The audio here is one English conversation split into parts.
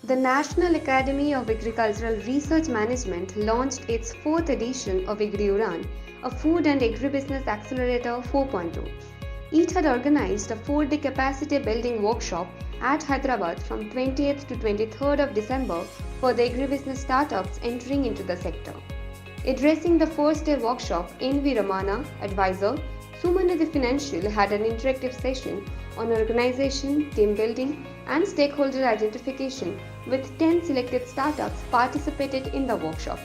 The National Academy of Agricultural Research Management launched its fourth edition of AgriUran, a food and agribusiness accelerator 4.0. It had organized a 4-day capacity building workshop at Hyderabad from 20th to 23rd of December for the agribusiness startups entering into the sector. Addressing the first day workshop, N.V. Ramana, advisor, Sumanidhi Financial had an interactive session on organization, team building, and stakeholder identification with 10 selected startups participated in the workshop.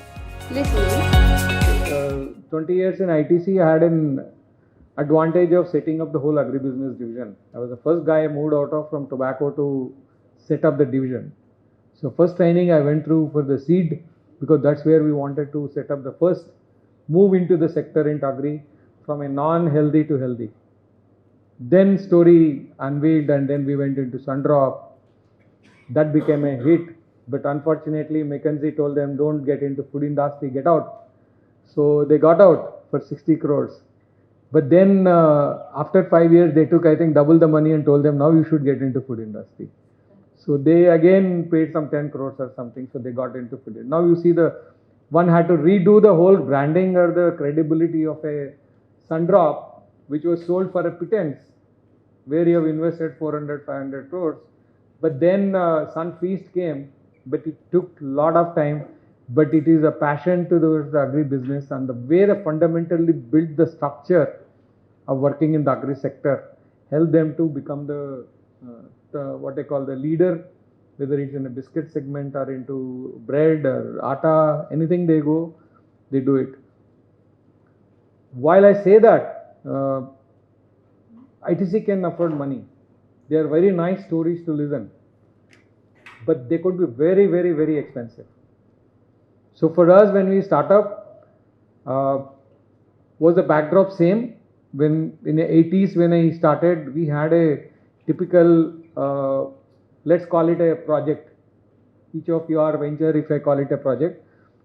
Listening. 20 years in ITC, I had an advantage of setting up the whole agribusiness division. I was the first guy moved out of from tobacco to set up the division. So first training I went through for the seed, because that's where we wanted to set up the first move into the sector in agri from a non-healthy to healthy. Then story unveiled, and then we went into Sundrop. That became a hit, but unfortunately McKinsey told them, don't get into food industry, get out. So they got out for 60 crores. But then after 5 years, they took, I think, double the money and told them, now you should get into food industry. So they again paid some 10 crores or something, so they got into food. Now you see one had to redo the whole branding or the credibility of a Sundrop, which was sold for a pittance, where you have invested 400, 500 crores. But then Sunfeast came, but it took a lot of time. But it is a passion towards the agri-business, and the way they fundamentally built the structure of working in the agri sector helped them to become the what they call the leader, whether it's in a biscuit segment or into bread or atta, anything they go, they do it. While I say that, ITC can afford money. They are very nice stories to listen, but they could be very, very, very expensive. So for us, when we start up, was the backdrop same? When in the 80s, when I started, we had a typical, let's call it a project. Each of your venture, if I call it a project,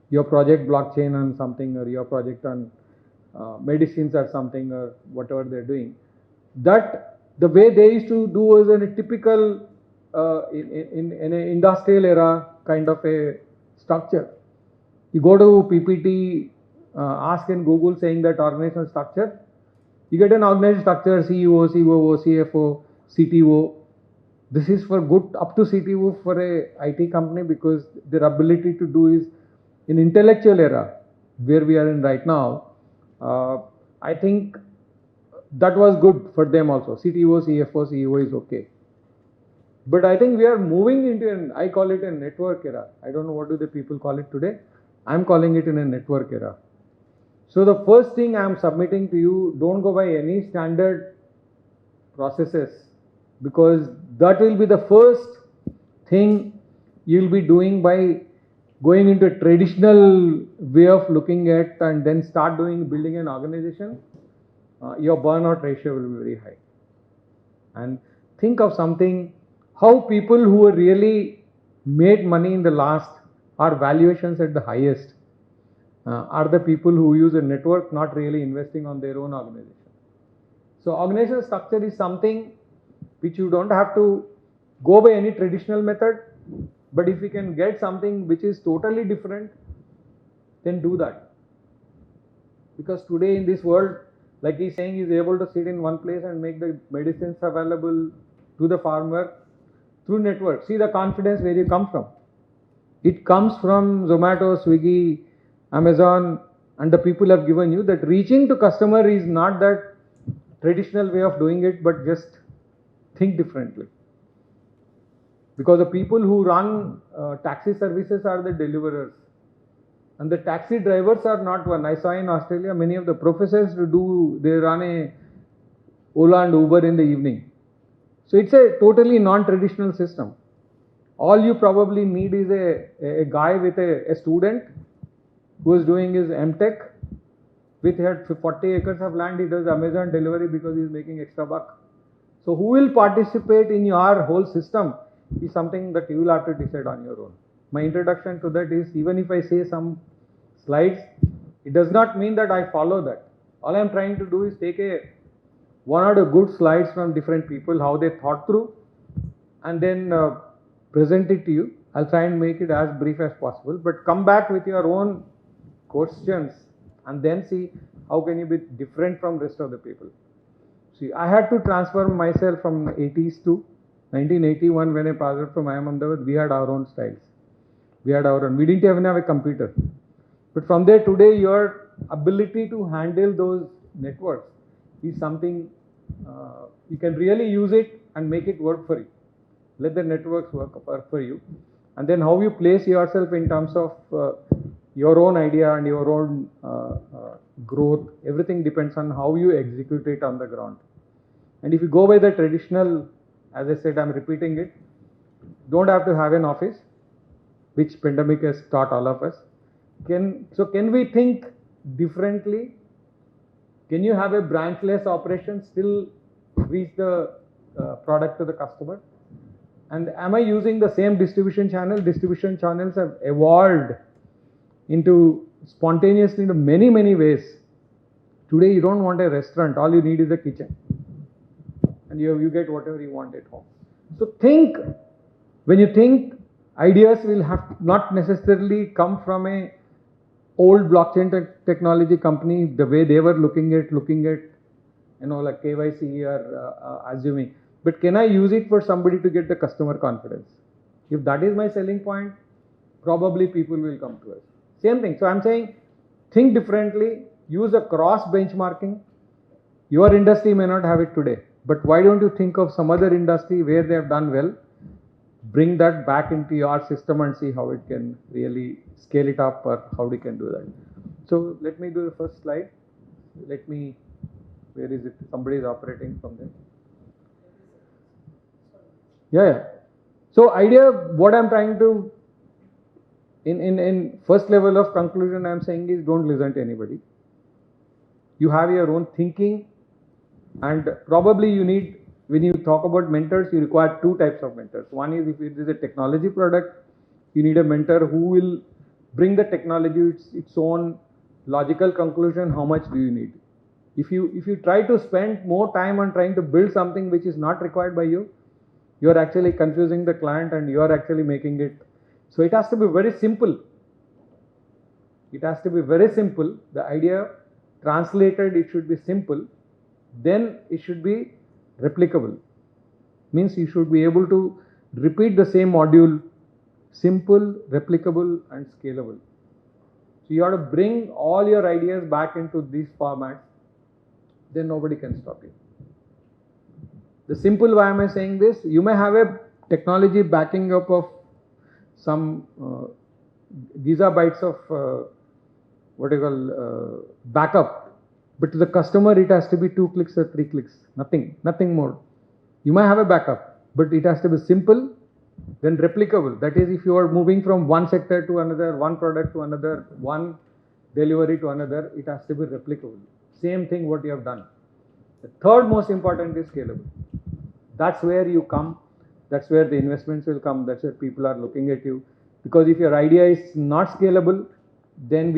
your project blockchain on something, or your project on medicines or something, or whatever they're doing. That the way they used to do was in a typical, in an industrial era kind of a structure. You go to PPT, ask in Google saying that organizational structure, you get an organizational structure, CEO, COO, CFO, CTO. This is for good up to CTO for a IT company, because their ability to do is in intellectual era where we are in right now. I think that was good for them also. CTO, CFO, CEO is okay. But I think we are moving into I call it a network era. I don't know what do the people call it today. I'm calling it in a network era. So the first thing I'm submitting to you, don't go by any standard processes, because that will be the first thing you'll be doing by going into a traditional way of looking at and then start building an organization. Your burnout ratio will be very high. And think of something, how people who are really made money in the last are valuations at the highest are the people who use a network, not really investing on their own organization. So organizational structure is something which you don't have to go by any traditional method, but if you can get something which is totally different, then do that. Because today in this world, like he's saying, he's able to sit in one place and make the medicines available to the farmer through network. See the confidence where you come from. It comes from Zomato, Swiggy, Amazon, and the people have given you that reaching to customer is not that traditional way of doing it, but just think differently. Because the people who run taxi services are the deliverers. And the taxi drivers are not one. I saw in Australia, many of the professors they run a Ola and Uber in the evening. So it's a totally non-traditional system. All you probably need is a guy with a student who is doing his MTech, with 40 acres of land, he does Amazon delivery because he is making extra buck. So who will participate in your whole system is something that you will have to decide on your own. My introduction to that is, even if I say some slides, it does not mean that I follow that. All I am trying to do is take one or two good slides from different people, how they thought through, and then present it to you. I'll try and make it as brief as possible, but come back with your own questions and then see how can you be different from rest of the people. See, I had to transform myself from 80s to 1981 when I passed out from IIM Ahmedabad. We had our own styles. We had our own. We didn't even have a computer. But from there today, your ability to handle those networks is something you can really use it and make it work for you. Let the networks work for you. And then how you place yourself in terms of your own idea and your own growth, everything depends on how you execute it on the ground. And if you go by the traditional, as I said, I'm repeating it, don't have to have an office, which pandemic has taught all of us. Can we think differently? Can you have a branchless operation, still reach the product to the customer? And am I using the same distribution channel? Distribution channels have evolved into spontaneously into many, many ways. Today you don't want a restaurant, all you need is a kitchen. And you get whatever you want at home. So think, when you think, ideas will have not necessarily come from a old blockchain technology company, the way they were looking at, like KYC or assuming. But can I use it for somebody to get the customer confidence? If that is my selling point, probably people will come to us. Same thing. So I'm saying, think differently, use a cross benchmarking. Your industry may not have it today, but why don't you think of some other industry where they have done well, bring that back into your system and see how it can really scale it up or how we can do that. So let me do the first slide. Where is it? Somebody is operating from there. Yeah. So idea, what I'm trying to, in first level of conclusion I'm saying is, don't listen to anybody. You have your own thinking, and probably you need, when you talk about mentors, you require two types of mentors. One is, if it is a technology product, you need a mentor who will bring the technology its own logical conclusion. How much do you need? If you try to spend more time on trying to build something which is not required by you, you're actually confusing the client and you're actually making it. So it has to be very simple. It has to be very simple. The idea translated, it should be simple. Then it should be replicable. Means you should be able to repeat the same module, simple, replicable and scalable. So you have to bring all your ideas back into these formats, then nobody can stop you. The simple, why am I saying this? You may have a technology backing up of some gigabytes of backup, but to the customer it has to be 2 clicks or 3 clicks, nothing more. You may have a backup, but it has to be simple, then replicable. That is, if you are moving from one sector to another, one product to another, one delivery to another, it has to be replicable. Same thing what you have done. The third most important is scalable. That's where you come. That's where the investments will come. That's where people are looking at you. Because if your idea is not scalable, then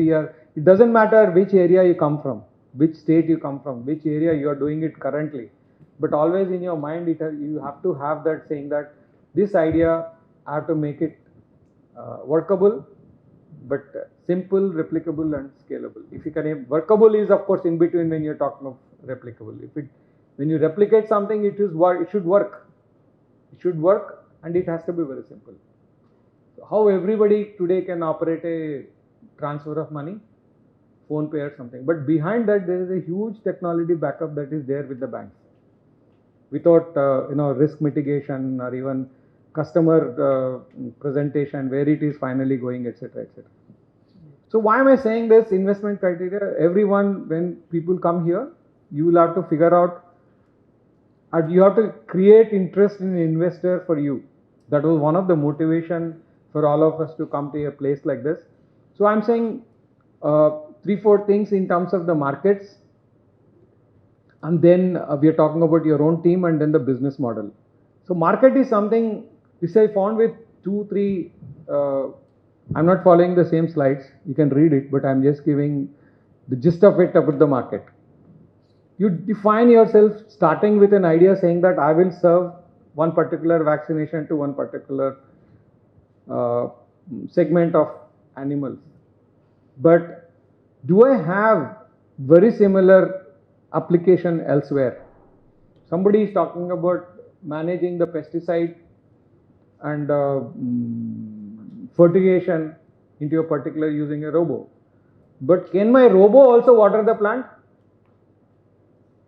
it doesn't matter which area you come from, which state you come from, which area you are doing it currently. But always in your mind, you have to have that saying that this idea, I have to make it workable, but simple, replicable and scalable. If you can, workable is of course in between when you're talking of replicable. When you replicate something, it should work. It should work and it has to be very simple. So how everybody today can operate a transfer of money, PhonePe or something. But behind that, there is a huge technology backup that is there with the banks. Without risk mitigation or even customer presentation, where it is finally going, etc., etc. So why am I saying this? Investment criteria, everyone, when people come here, you will have to figure out, you have to create interest in an investor for you. That was one of the motivation for all of us to come to a place like this. So I'm saying 3-4 things in terms of the markets, and then we are talking about your own team and then the business model. So market is something which I found with 2-3, I'm not following the same slides, you can read it, but I'm just giving the gist of it about the market. You define yourself starting with an idea saying that I will serve one particular vaccination to one particular uh, segment of animals. But do I have very similar application elsewhere? Somebody is talking about managing the pesticide and fertigation into a particular using a robo. But can my robo also water the plant?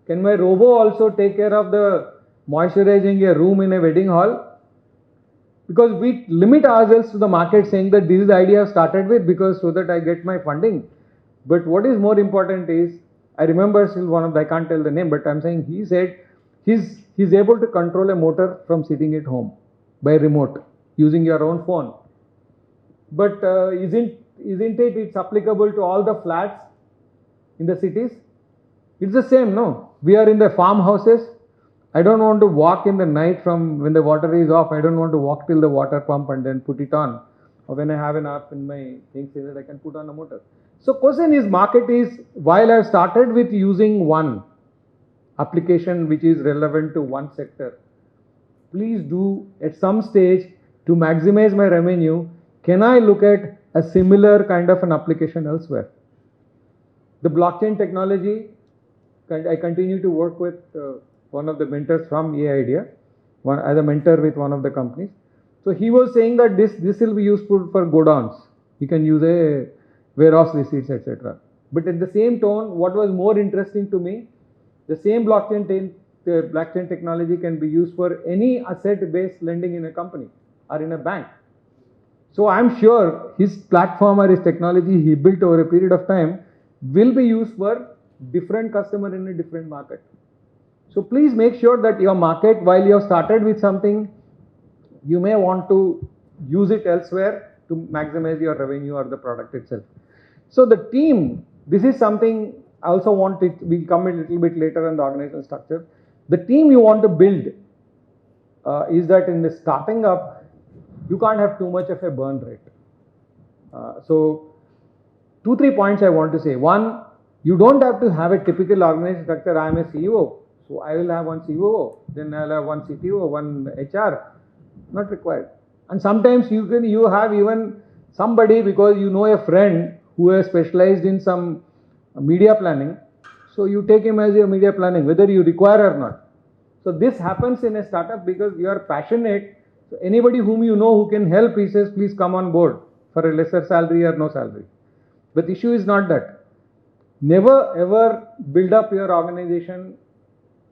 Can my robo also take care of the moisturizing a room in a wedding hall? Because we limit ourselves to the market saying that this is the idea I've started with because so that I get my funding. But what is more important is, I remember still one of the, I can't tell the name, but I'm saying he said he's able to control a motor from sitting at home by remote using your own phone. But isn't it it's applicable to all the flats in the cities? It's the same, no? We are in the farmhouses. I don't want to walk in the night from when the water is off. I don't want to walk till the water pump and then put it on. Or when I have an app in my thing, say that I can put on a motor. So question is, market is, while I've started with using one application which is relevant to one sector, please do at some stage to maximize my revenue, can I look at a similar kind of an application elsewhere? The blockchain technology, I continue to work with one of the mentors from AIDEA, as a mentor with one of the companies. So he was saying that this will be useful for godowns. You can use a warehouse receipts, etc. But at the same tone, what was more interesting to me, the same blockchain technology can be used for any asset-based lending in a company or in a bank. So I'm sure his platform or his technology he built over a period of time will be used for different customer in a different market. So please make sure that your market, while you have started with something, you may want to use it elsewhere to maximize your revenue or the product itself. So the team, this is something I also want it, we'll come a little bit later in the organizational structure. The team you want to build is that in the starting up, you can't have too much of a burn rate. So 2-3 points I want to say. One, you don't have to have a typical organization structure. I am a CEO, so I will have one COO, then I'll have one CTO, one HR. Not required. And sometimes you have even somebody because you know a friend who has specialized in some media planning. So you take him as your media planning, whether you require or not. So this happens in a startup because you are passionate. So anybody whom you know who can help, he says, please come on board for a lesser salary or no salary. But the issue is not that. Never ever build up your organization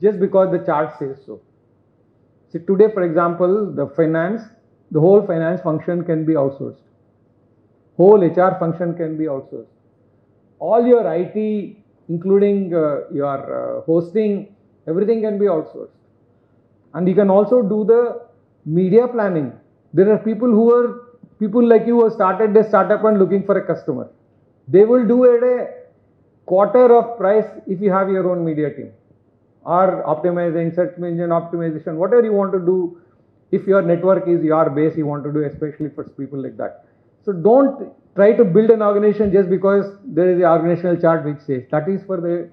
just because the chart says so. See, today, for example, the whole finance function can be outsourced. Whole HR function can be outsourced. All your IT, including your hosting, everything can be outsourced. And you can also do the media planning. There are people like you who started their startup and looking for a customer. They will do at a quarter of price if you have your own media team. Or optimizing, search engine optimization, whatever you want to do. If your network is your base, you want to do, especially for people like that. So don't try to build an organization just because there is an organizational chart which says. That is for the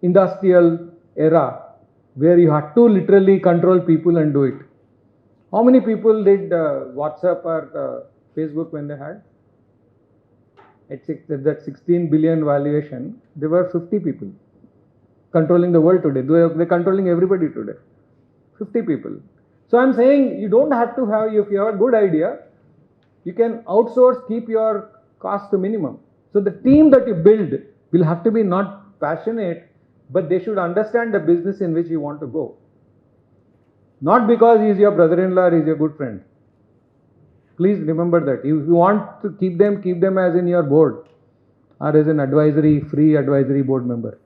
industrial era where you had to literally control people and do it. How many people did WhatsApp or Facebook when they had? At that 16 billion valuation, there were 50 people controlling the world today. They're controlling everybody today. 50 people. So I'm saying you don't have to have, if you have a good idea, you can outsource, keep your cost to minimum. So the team that you build will have to be not passionate, but they should understand the business in which you want to go. Not because he is your brother-in-law or he is your good friend. Please remember that. If you want to keep them as in your board or as an free advisory board member.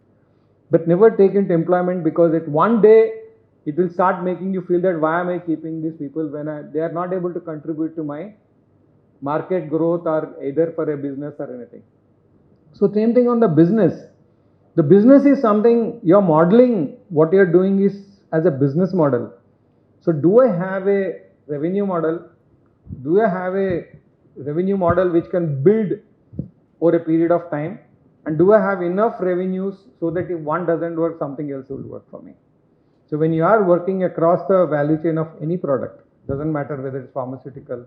But never take into employment because one day it will start making you feel that why am I keeping these people when they are not able to contribute to my market growth or either for a business or anything. So same thing on the business. The business is something you're modeling, what you're doing is as a business model. So do I have a revenue model? Do I have a revenue model which can build over a period of time? And do I have enough revenues so that if one doesn't work, something else will work for me? So when you are working across the value chain of any product, doesn't matter whether it's pharmaceutical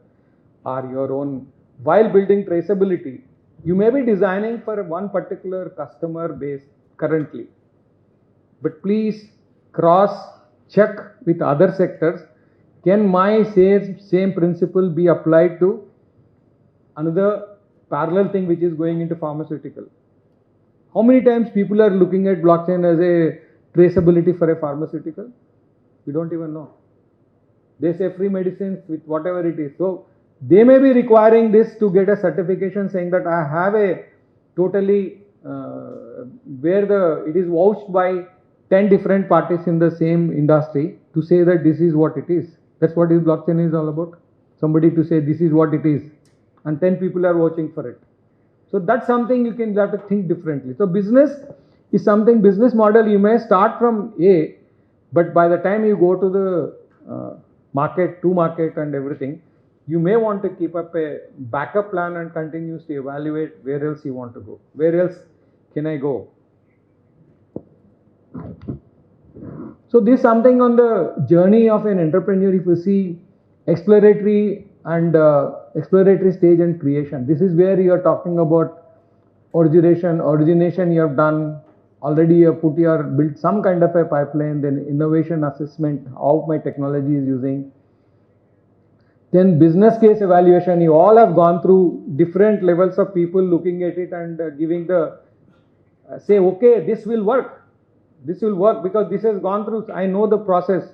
or your own, while building traceability, you may be designing for one particular customer base currently, but please cross check with other sectors. Can my same principle be applied to another parallel thing which is going into pharmaceutical? How many times people are looking at blockchain as a traceability for a pharmaceutical? We don't even know. They say free medicines with whatever it is. So they may be requiring this to get a certification saying that I have a totally where it is vouched by 10 different parties in the same industry to say that this is what it is. That's what this blockchain is all about. Somebody to say this is what it is, and 10 people are watching for it. So that's something you can have to think differently. So business is something, business model, you may start from A, but by the time you go to the market and everything, you may want to keep up a backup plan and continuously evaluate where else you want to go. Where else can I go? So this is something on the journey of an entrepreneur. If you see exploratory stage and creation, this is where you are talking about origination you have done already. You have built some kind of a pipeline, then innovation assessment, how my technology is using, then business case evaluation. You all have gone through different levels of people looking at it and giving the say, okay, this will work because this has gone through, I know the process.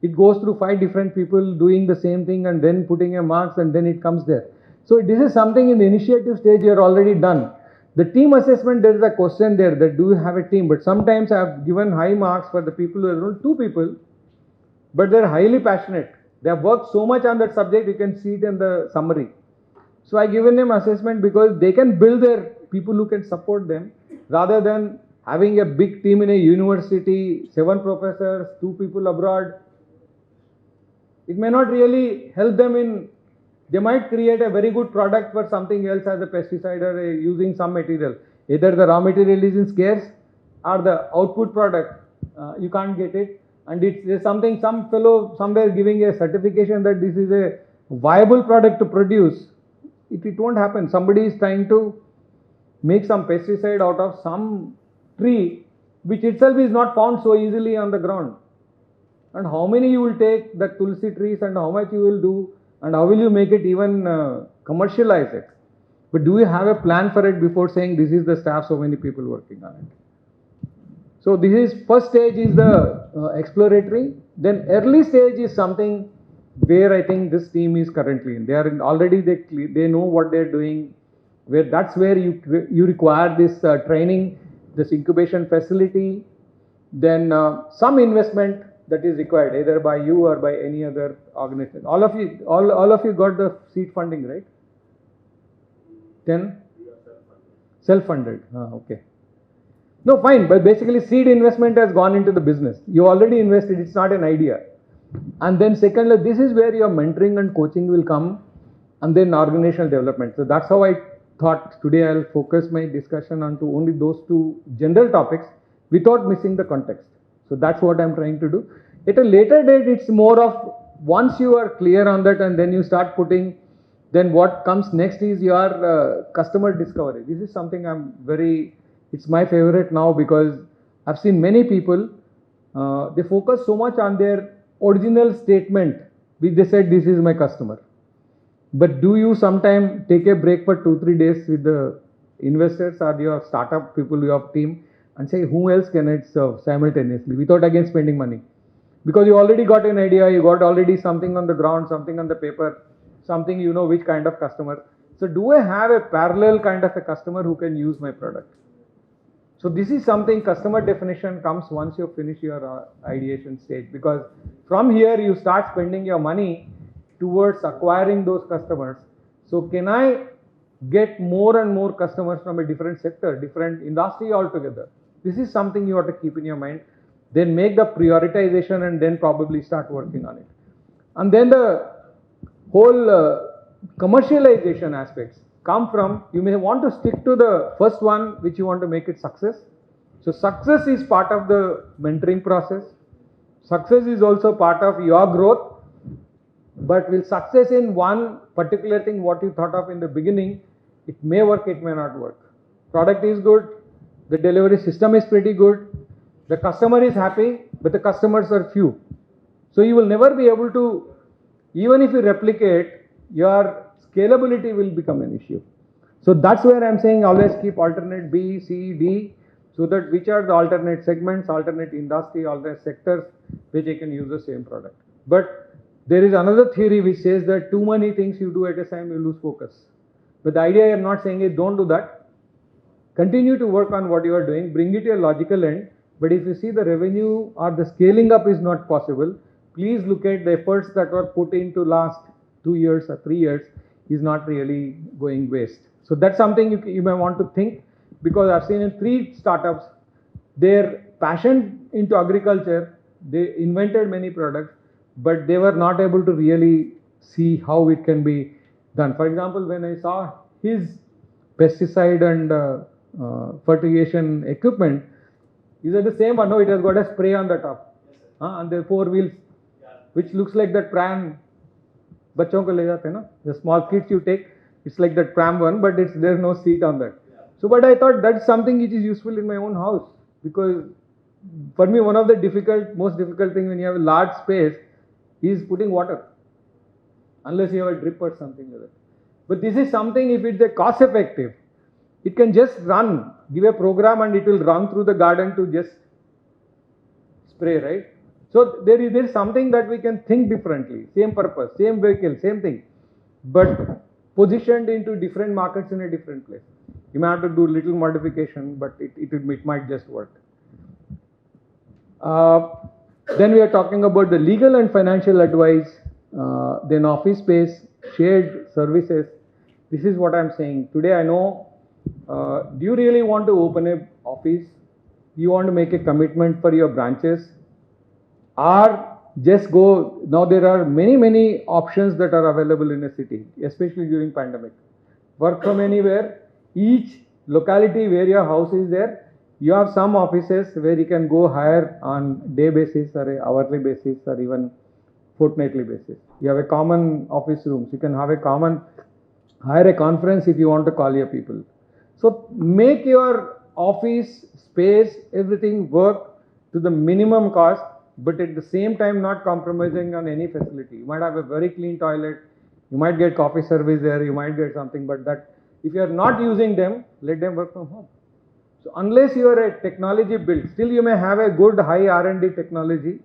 It goes through 5 different people doing the same thing and then putting a marks, and then it comes there. So this is something in the initiative stage you are already done. The team assessment, there is a question there that do you have a team? But sometimes I have given high marks for the people who are only 2 people, but they are highly passionate. They have worked so much on that subject, you can see it in the summary. So I given them assessment because they can build their people who can support them, rather than having a big team in a university, 7 professors, 2 people abroad. It may not really help them in, they might create a very good product for something else as a pesticide or using some material. Either the raw material is in scarce or the output product, you can't get it. And it's something, some fellow somewhere giving a certification that this is a viable product to produce. It won't happen. Somebody is trying to make some pesticide out of some tree which itself is not found so easily on the ground. And how many you will take the tulsi trees and how much you will do and how will you make it even commercialize it? But do you have a plan for it before saying this is the staff, so many people working on it? So this is first stage is the exploratory. Then early stage is something where I think this team is currently in. They are already, they know what they are doing. That's where you require this training, this incubation facility, then some investment that is required either by you or by any other organization. All of you got the seed funding, right? 10? Self-funded. Okay. No, fine, but basically seed investment has gone into the business. You already invested, it's not an idea. And then secondly, this is where your mentoring and coaching will come, and then organizational development. So that's how I thought today I'll focus my discussion onto only those 2 general topics without missing the context. So that's what I'm trying to do. At a later date, it's more of once you are clear on that and then you start putting, then what comes next is your customer discovery. This is something it's my favorite now because I've seen many people, they focus so much on their original statement, which they said, this is my customer. But do you sometime take a break for 2-3 days with the investors or your startup people, your team, and say, who else can I serve simultaneously without again spending money? Because you already got an idea, you got already something on the ground, something on the paper, something you know which kind of customer. So do I have a parallel kind of a customer who can use my product? So this is something, customer definition comes once you finish your ideation stage, because from here you start spending your money towards acquiring those customers. So can I get more and more customers from a different sector, different industry altogether? This is something you have to keep in your mind. Then make the prioritization and then probably start working on it. And then the whole commercialization aspects come from, you may want to stick to the first one which you want to make it success. So success is part of the mentoring process. Success is also part of your growth. But will success in one particular thing what you thought of in the beginning, it may work, it may not work. Product is good, the delivery system is pretty good, the customer is happy, but the customers are few. So you will never be able to, even if you replicate, your scalability will become an issue. So that's where I'm saying always keep alternate B, C, D, so that which are the alternate segments, alternate industry, alternate sectors which you can use the same product. But there is another theory which says that too many things you do at a time, you lose focus. But the idea I'm not saying is don't do that. Continue to work on what you are doing, bring it to a logical end. But if you see the revenue or the scaling up is not possible, please look at the efforts that were put into last 2 years or 3 years is not really going waste. So that's something you may want to think, because I've seen in 3 startups, their passion into agriculture, they invented many products, but they were not able to really see how it can be done. For example, when I saw his pesticide and fertigation equipment, is it the same one? No, it has got a spray on the top, and the 4 wheels, which looks like that pram. बच्चों को ले जाते हैं ना, the small kids you take, it's like that pram one, but there's no seat on that. So, but I thought that's something which is useful in my own house, because for me one of the most difficult thing when you have a large space is putting water, unless you have a drip or something like that. But this is something, if it's a cost effective, it can just run, give a program and it will run through the garden to just spray, right? So there is something that we can think differently, same purpose, same vehicle, same thing, but positioned into different markets in a different place. You may have to do little modification, but it might just work. Then we are talking about the legal and financial advice, then office space, shared services. This is what I'm saying. Today I know, do you really want to open an office? You want to make a commitment for your branches? Or just go, now there are many options that are available in a city, especially during pandemic. Work from anywhere, each locality where your house is there, you have some offices where you can go hire on day basis or hourly basis or even fortnightly basis. You have a common office rooms, you can hire a conference if you want to call your people. So make your office space, everything work to the minimum cost, but at the same time not compromising on any facility. You might have a very clean toilet, you might get coffee service there, you might get something, but that if you are not using them, let them work from home. So unless you are a technology build, still you may have a good high R&D technology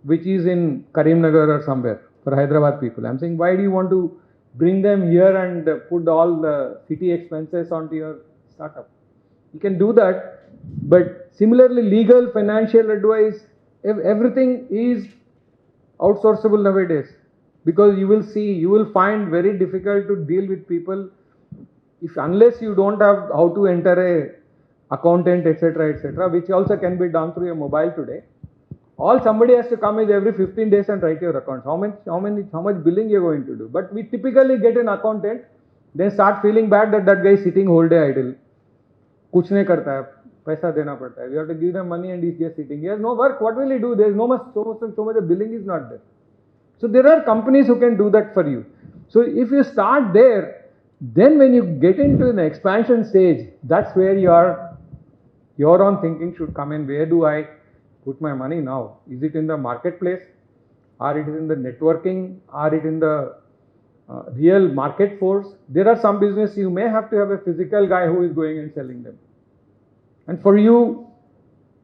which is in Karimnagar or somewhere for Hyderabad people. I'm saying, why do you want to bring them here and put all the city expenses onto your startup? You can do that, but similarly legal, financial advice, everything is outsourceable nowadays, because you will find very difficult to deal with people unless you don't have how to enter a accountant, etc., which also can be done through a mobile today. All somebody has to come is every 15 days and write your accounts. How much billing you're going to do? But we typically get an accountant, then start feeling bad that guy is sitting whole day idle. कुछ नहीं करता है, पैसा देना पड़ता है. We have to give them money and he's just sitting. He has no work. What will he do? There is so much of billing is not there. So there are companies who can do that for you. So if you start there, then when you get into an expansion stage, that's where your own thinking should come in. Where do I put my money now? Is it in the marketplace, or it is in the networking, or it in the real market force? There are some business you may have to have a physical guy who is going and selling them. And for you,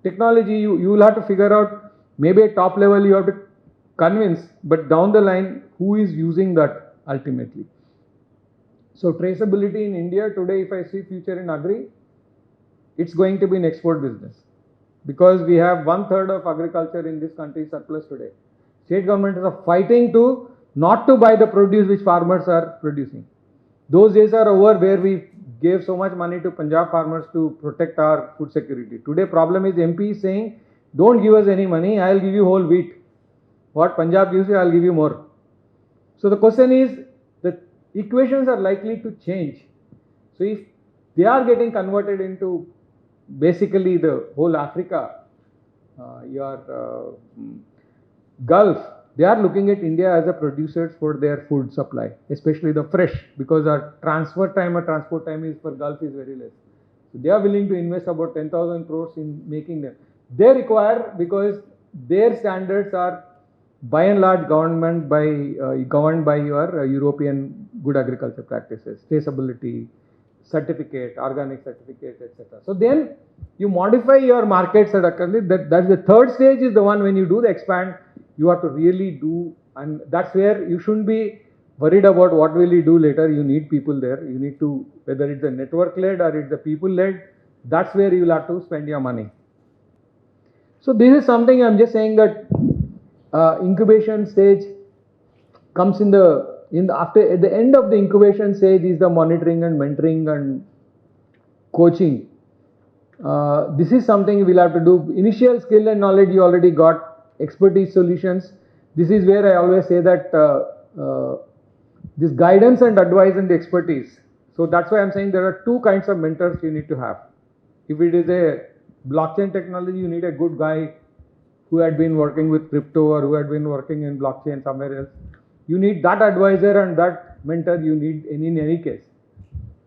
technology, you will have to figure out, maybe at top level you have to convince, but down the line, who is using that ultimately? So traceability in India today, if I see future in agri, it's going to be an export business, because we have 1/3 of agriculture in this country surplus today. State governments are fighting not to buy the produce which farmers are producing. Those days are over where we gave so much money to Punjab farmers to protect our food security. Today problem is MP is saying, don't give us any money, I'll give you whole wheat. What Punjab gives you, I'll give you more. So the question is, the equations are likely to change. So if they are getting converted into basically the whole Africa, your Gulf, they are looking at India as a producers for their food supply, especially the fresh, because our transfer time or transport time is for Gulf is very less. So they are willing to invest about 10,000 crores in making them. They require, because their standards are by and large governed by your European good agriculture practices, traceability, certificate, organic certificate, etc. So then you modify your markets accordingly. That's the third stage is the one when you do the expand, you have to really do, and that's where you shouldn't be worried about what will you do later. You need people there. You need to, whether it's a network led or it's a people led, that's where you will have to spend your money. So this is something I'm just saying that incubation stage comes after at the end of the incubation stage is the monitoring and mentoring and coaching. This is something we'll have to do. Initial skill and knowledge you already got. Expertise solutions. This is where I always say that this guidance and advice and the expertise. So that's why I'm saying there are two kinds of mentors you need to have. If it is a blockchain technology, you need a good guy who had been working with crypto or who had been working in blockchain somewhere else. You need that advisor and that mentor you need in any case.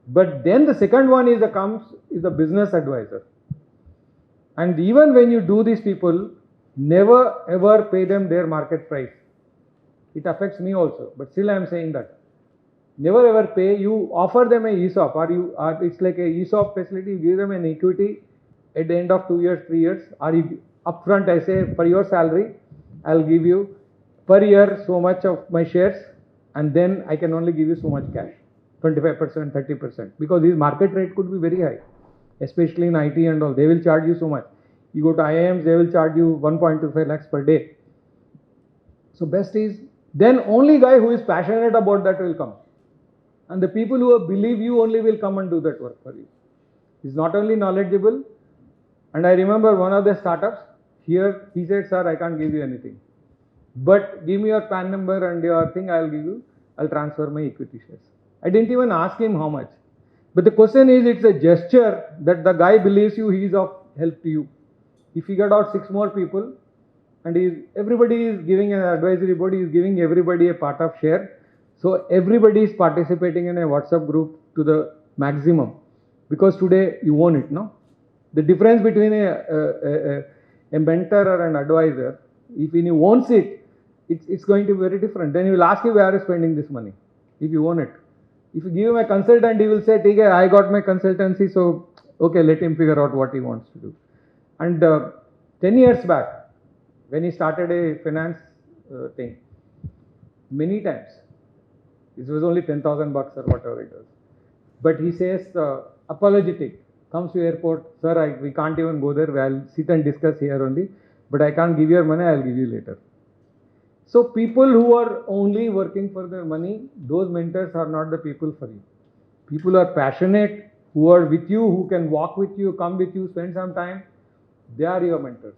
But then the second one is the business advisor. And even when you do these people, never ever pay them their market price. It affects me also, but still I am saying that. Never ever pay. You offer them a ESOP, or it's like a ESOP facility. You give them an equity at the end of 2 years, 3 years, or you upfront. I say for your salary, I'll give you per year so much of my shares, and then I can only give you so much cash, 25%, 30%, because his market rate could be very high, especially in IT and all. They will charge you so much. You go to IIMs, they will charge you 1.25 lakhs per day. So best is, then only guy who is passionate about that will come. And the people who believe you only will come and do that work for you. He's not only knowledgeable, and I remember one of the startups, here he said, sir, I can't give you anything. But give me your PAN number and your thing, I'll transfer my equity shares. I didn't even ask him how much. But the question is, it's a gesture that the guy believes you, he is of help to you. He figured out 6 more people, and everybody is giving an advisory board, he is giving everybody a part of share. So everybody is participating in a WhatsApp group to the maximum, because today you own it, no? The difference between a mentor or an advisor, if he owns it, it's going to be very different. Then he will ask you, where are you spending this money, if you own it. If you give him a consultant, he will say, okay, I got my consultancy, so okay, let him figure out what he wants to do. And 10 years back, when he started a finance thing, many times, it was only 10,000 bucks or whatever it was. But he says, apologetic, comes to airport, sir, we can't even go there, I'll sit and discuss here only, but I can't give you your money, I'll give you later. So people who are only working for their money, those mentors are not the people for you. People who are passionate, who are with you, who can walk with you, come with you, spend some time, they are your mentors.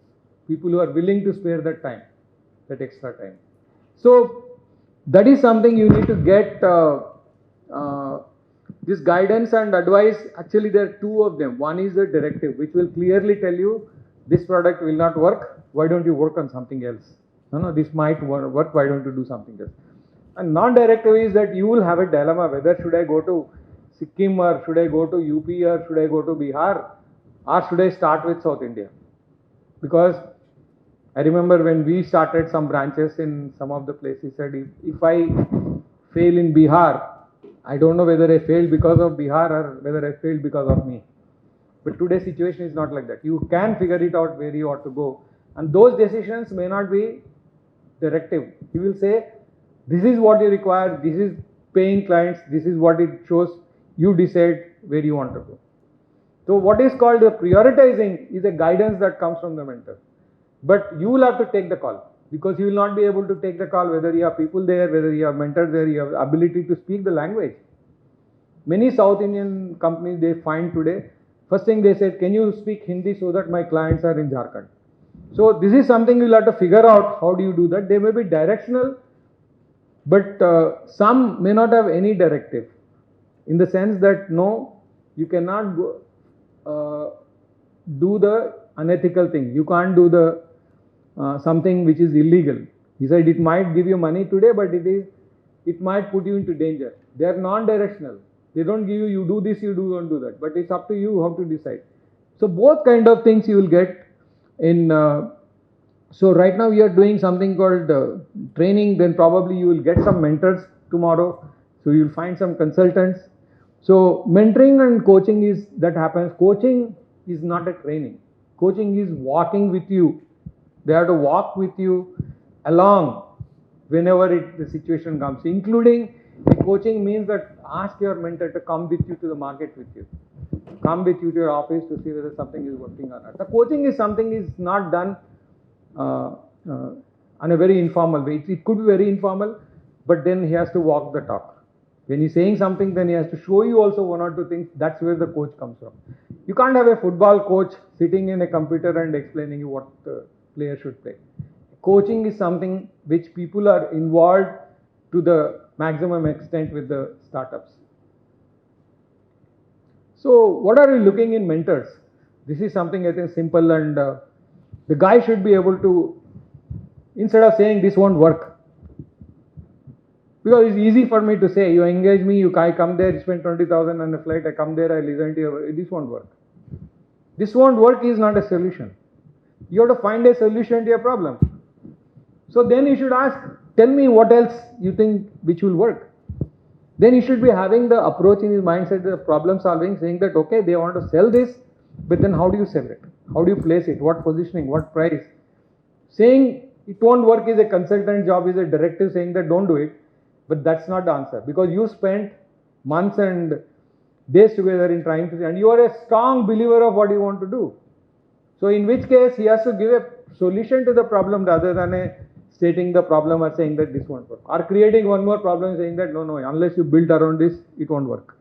People who are willing to spare that time, that extra time. So that is something you need to get. This guidance and advice, actually there are 2 of them. One is the directive, which will clearly tell you, this product will not work, why don't you work on something else? No, this might work, why don't you do something else? And non-directive is that you will have a dilemma, whether should I go to Sikkim, or should I go to UP, or should I go to Bihar, or should I start with South India? Because I remember when we started some branches in some of the places, he said, if I fail in Bihar, I don't know whether I failed because of Bihar or whether I failed because of me. But today's situation is not like that. You can figure it out where you ought to go. And those decisions may not be directive. He will say, this is what you require, this is paying clients, this is what it shows, you decide where you want to go. So what is called the prioritizing is a guidance that comes from the mentor. But you will have to take the call, because you will not be able to take the call whether you have people there, whether you have mentors there, you have ability to speak the language. Many South Indian companies, they find today, first thing they said, can you speak Hindi so that my clients are in Jharkhand? So this is something you'll have to figure out, how do you do that? They may be directional, but some may not have any directive, in the sense that no, you cannot go, do the unethical thing. You can't do the something which is illegal. He said it might give you money today, but it might put you into danger. They are non-directional. They don't give you do this, you don't do that. But it's up to you how to decide. So both kind of things you will get in. So right now we are doing something called training. Then probably you will get some mentors tomorrow. So you will find some consultants. So mentoring and coaching is that happens. Coaching is not a training. Coaching is walking with you. They have to walk with you along whenever the situation comes. Including the coaching means that ask your mentor to come with you to the market with you. Come with you to your office to see whether something is working or not. The coaching is something is not done on a very informal way. It could be very informal, but then he has to walk the talk. When he's saying something, then he has to show you also one or two things. That's where the coach comes from. You can't have a football coach sitting in a computer and explaining you what the player should play. Coaching is something which people are involved to the maximum extent with the startups. So what are you looking in mentors? This is something I think simple, and the guy should be able to, instead of saying this won't work, because it's easy for me to say, you engage me, I come there, you spend 20,000 on a flight, I come there, I listen to you, this won't work. This won't work is not a solution. You have to find a solution to your problem. So then you should ask, tell me what else you think which will work. Then you should be having the approach in his mindset, the problem solving, saying that, okay, they want to sell this, but then how do you sell it? How do you place it? What positioning? What price? Saying it won't work is a consultant job, is a directive saying that don't do it, but that's not the answer, because you spent months and days together in trying to, and you are a strong believer of what you want to do. So in which case he has to give a solution to the problem rather than stating the problem or saying that this won't work, or creating one more problem saying that no, unless you build around this, it won't work.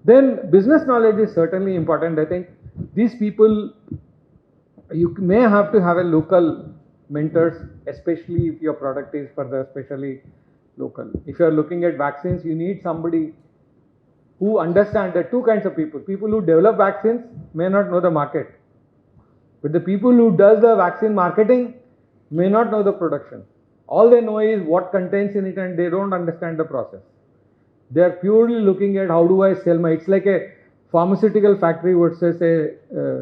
Then business knowledge is certainly important. I think these people, you may have to have a local mentors, especially if your product is further, especially local. If you are looking at vaccines, you need somebody who understands. There are two kinds of people. People who develop vaccines may not know the market, but the people who does the vaccine marketing may not know the production. All they know is what contains in it, and they don't understand the process. They are purely looking at how do I sell my, it's like a pharmaceutical factory versus a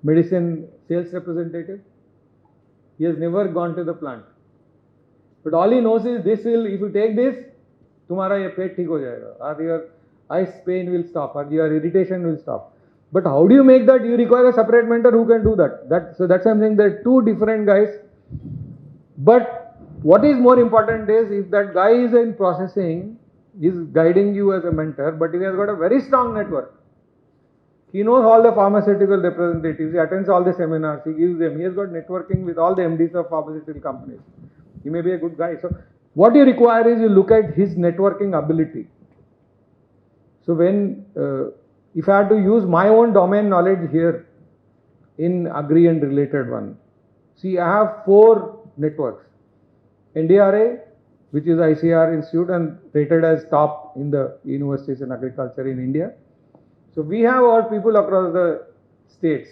medicine sales representative. He has never gone to the plant. But all he knows is this will, if you take this, तुम्हारा ये पेट ठीक हो जाएगा, or your eyes pain will stop, or your irritation will stop. But how do you make that? You require a separate mentor who can do that. So that's something that two different guys. But what is more important is if that guy is in processing, is guiding you as a mentor, but he has got a very strong network. He knows all the pharmaceutical representatives, he attends all the seminars, he gives them, he has got networking with all the MDs of pharmaceutical companies. He may be a good guy. So what you require is you look at his networking ability. So when, if I had to use my own domain knowledge here in agri and related one, see, I have 4 networks. NDRA, which is ICAR Institute and rated as top in the universities in agriculture in India. So we have our people across the states.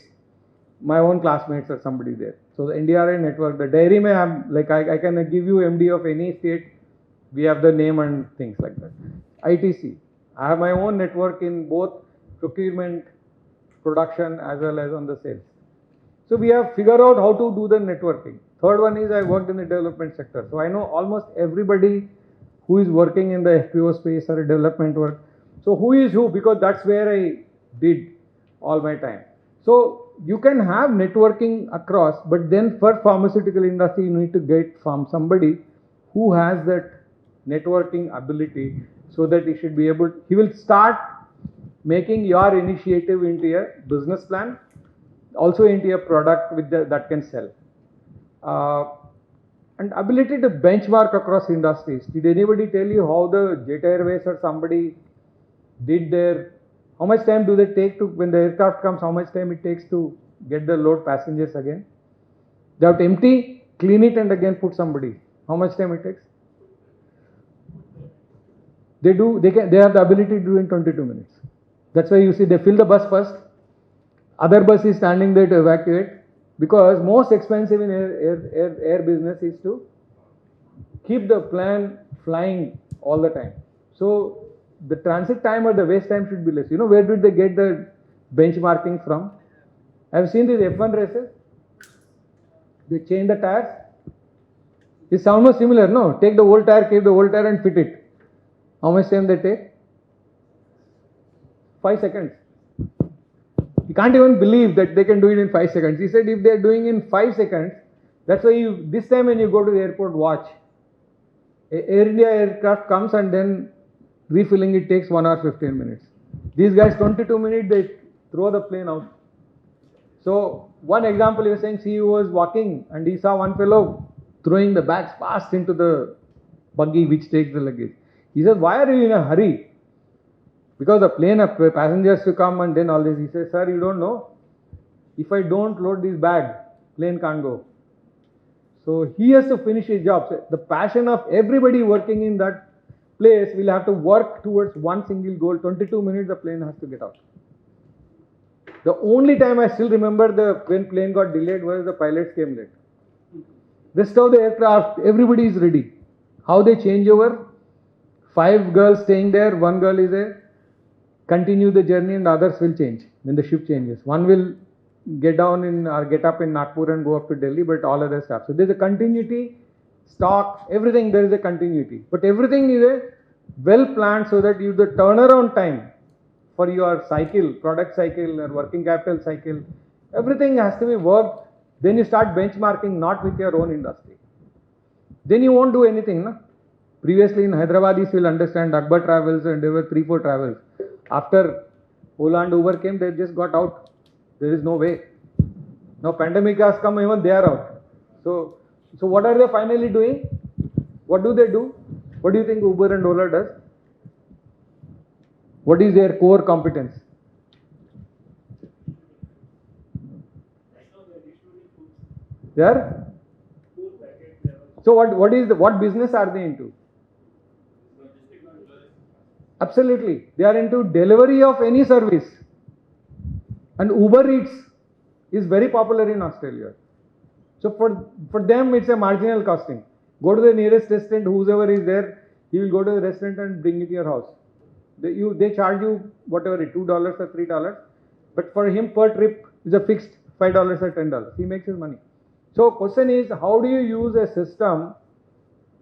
My own classmates or somebody there. So the NDRA network, the dairy may have, like I can give you MD of any state, we have the name and things like that. ITC, I have my own network in both procurement, production as well as on the sales. So we have figured out how to do the networking. Third one is I worked in the development sector. So I know almost everybody who is working in the FPO space or development work. So who is who? Because that's where I did all my time. So you can have networking across, but then for pharmaceutical industry, you need to get from somebody who has that networking ability so that he should be able, he will start making your initiative into a business plan, also into a product with that can sell. And ability to benchmark across industries. Did anybody tell you how the Jet Airways or somebody did their, how much time do they take to, when the aircraft comes, how much time it takes to get the load passengers again? They have to empty, clean it and again put somebody. How much time it takes? They have the ability to do in 22 minutes. That's why you see they fill the bus first. Other bus is standing there to evacuate. Because most expensive in air business is to keep the plane flying all the time. So the transit time or the waste time should be less. You know, where did they get the benchmarking from? I've seen these F1 races. They change the tires. It's almost similar, no? Take the old tire, keep the old tire and fit it. How much time they take? 5 seconds. You can't even believe that they can do it in 5 seconds. He said if they are doing in 5 seconds, that's why this time when you go to the airport, watch. Air India aircraft comes and then refilling it takes 1 hour 15 minutes. These guys 22 minutes they throw the plane out. So one example, he was saying CEO was walking and he saw one fellow throwing the bags fast into the buggy which takes the luggage. He said, why are you in a hurry? Because the plane of passengers to come and then all this. He says, sir, you don't know. If I don't load this bag, plane can't go. So he has to finish his job. So the passion of everybody working in that place will have to work towards one single goal. 22 minutes the plane has to get out. The only time I still remember when plane got delayed was the pilots came late. Rest of the aircraft, everybody is ready. How they change over? 5 girls staying there, 1 girl is there. Continue the journey and others will change when the ship changes. One will get down or get up in Nagpur and go up to Delhi, but all other stuff. So there's a continuity, stock, everything there is a continuity. But everything is a well planned so that the turnaround time for your cycle, product cycle or working capital cycle, everything has to be worked. Then you start benchmarking not with your own industry. Then you won't do anything. No? Previously in Hyderabadis will understand Akbar Travels and there were 3-4 travels. After Ola and Uber came, they just got out. There is no way. Now pandemic has come, even they are out. So what are they finally doing? What do they do? What do you think Uber and Ola does? What is their core competence? They are? So what business are they into? Absolutely. They are into delivery of any service. And Uber Eats is very popular in Australia. So for them, it's a marginal costing. Go to the nearest restaurant, whoever is there, he will go to the restaurant and bring it to your house. They charge you whatever, $2 or $3. But for him, per trip is a fixed $5 or $10. He makes his money. So question is, how do you use a system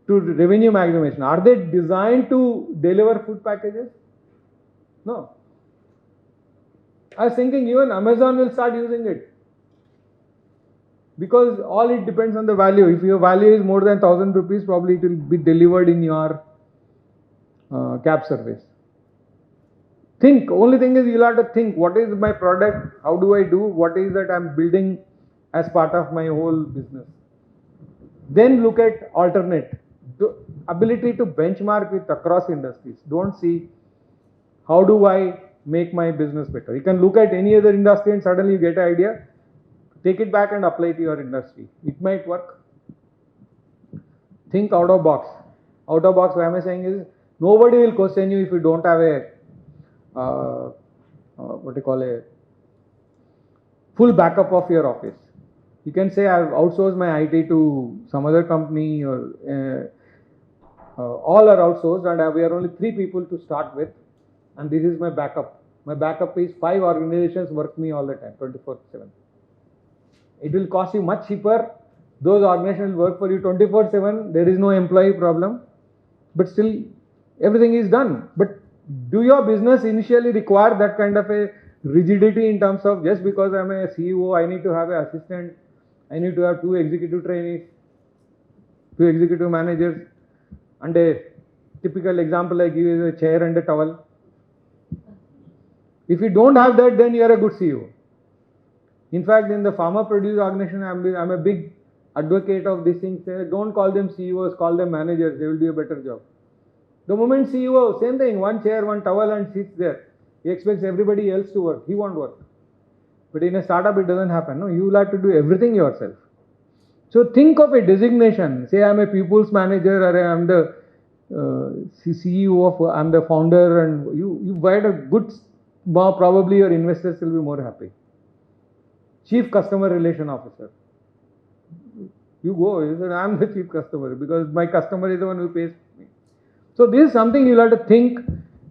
to revenue maximization? Are they designed to deliver food packages? No. I was thinking even Amazon will start using it. Because all it depends on the value. If your value is more than 1,000 rupees, probably it will be delivered in your cab service. Only thing is you'll have to think, what is my product? How do I do? What is that I'm building as part of my whole business? Then look at alternate. The ability to benchmark with across industries. Don't see how do I make my business better. You can look at any other industry and suddenly you get an idea. Take it back and apply to your industry. It might work. Think out of box. Out of box, what I'm saying is, nobody will question you if you don't have a full backup of your office. You can say I've outsourced my IT to some other company or all are outsourced and we are only 3 people to start with and this is my backup. My backup is 5 organizations work me all the time, 24/7. It will cost you much cheaper. Those organizations work for you 24/7. There is no employee problem, but still everything is done. But do your business initially require that kind of a rigidity in terms of just because I'm a CEO, I need to have an assistant, I need to have 2 executive trainees, 2 executive managers, and a typical example I give is a chair and a towel. If you don't have that, then you are a good CEO. In fact, in the farmer produce organization, I'm a big advocate of this thing. Say, don't call them CEOs, call them managers. They will do a better job. The moment CEO, same thing, 1 chair, 1 towel and sits there. He expects everybody else to work. He won't work. But in a startup, it doesn't happen. No, you will have to do everything yourself. So think of a designation. Say I'm a people's manager or I'm the CEO of, I'm the founder and you provide a good, probably your investors will be more happy. Chief Customer Relation Officer. You go, you said, I'm the chief customer because my customer is the one who pays me. So this is something you'll have to think.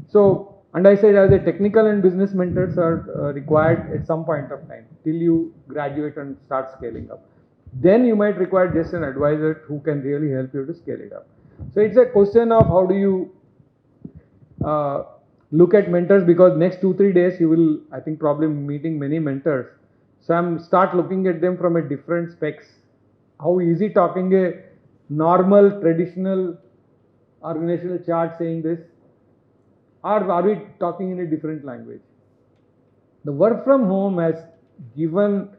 So, and I said as a technical and business mentors are required at some point of time till you graduate and start scaling up. Then you might require just an advisor who can really help you to scale it up. So it's a question of how do you look at mentors, because next 2-3 days you will, I think, probably meeting many mentors. So I'm start looking at them from a different specs. How easy talking a normal traditional organizational chart saying this, or are we talking in a different language? The work from home has given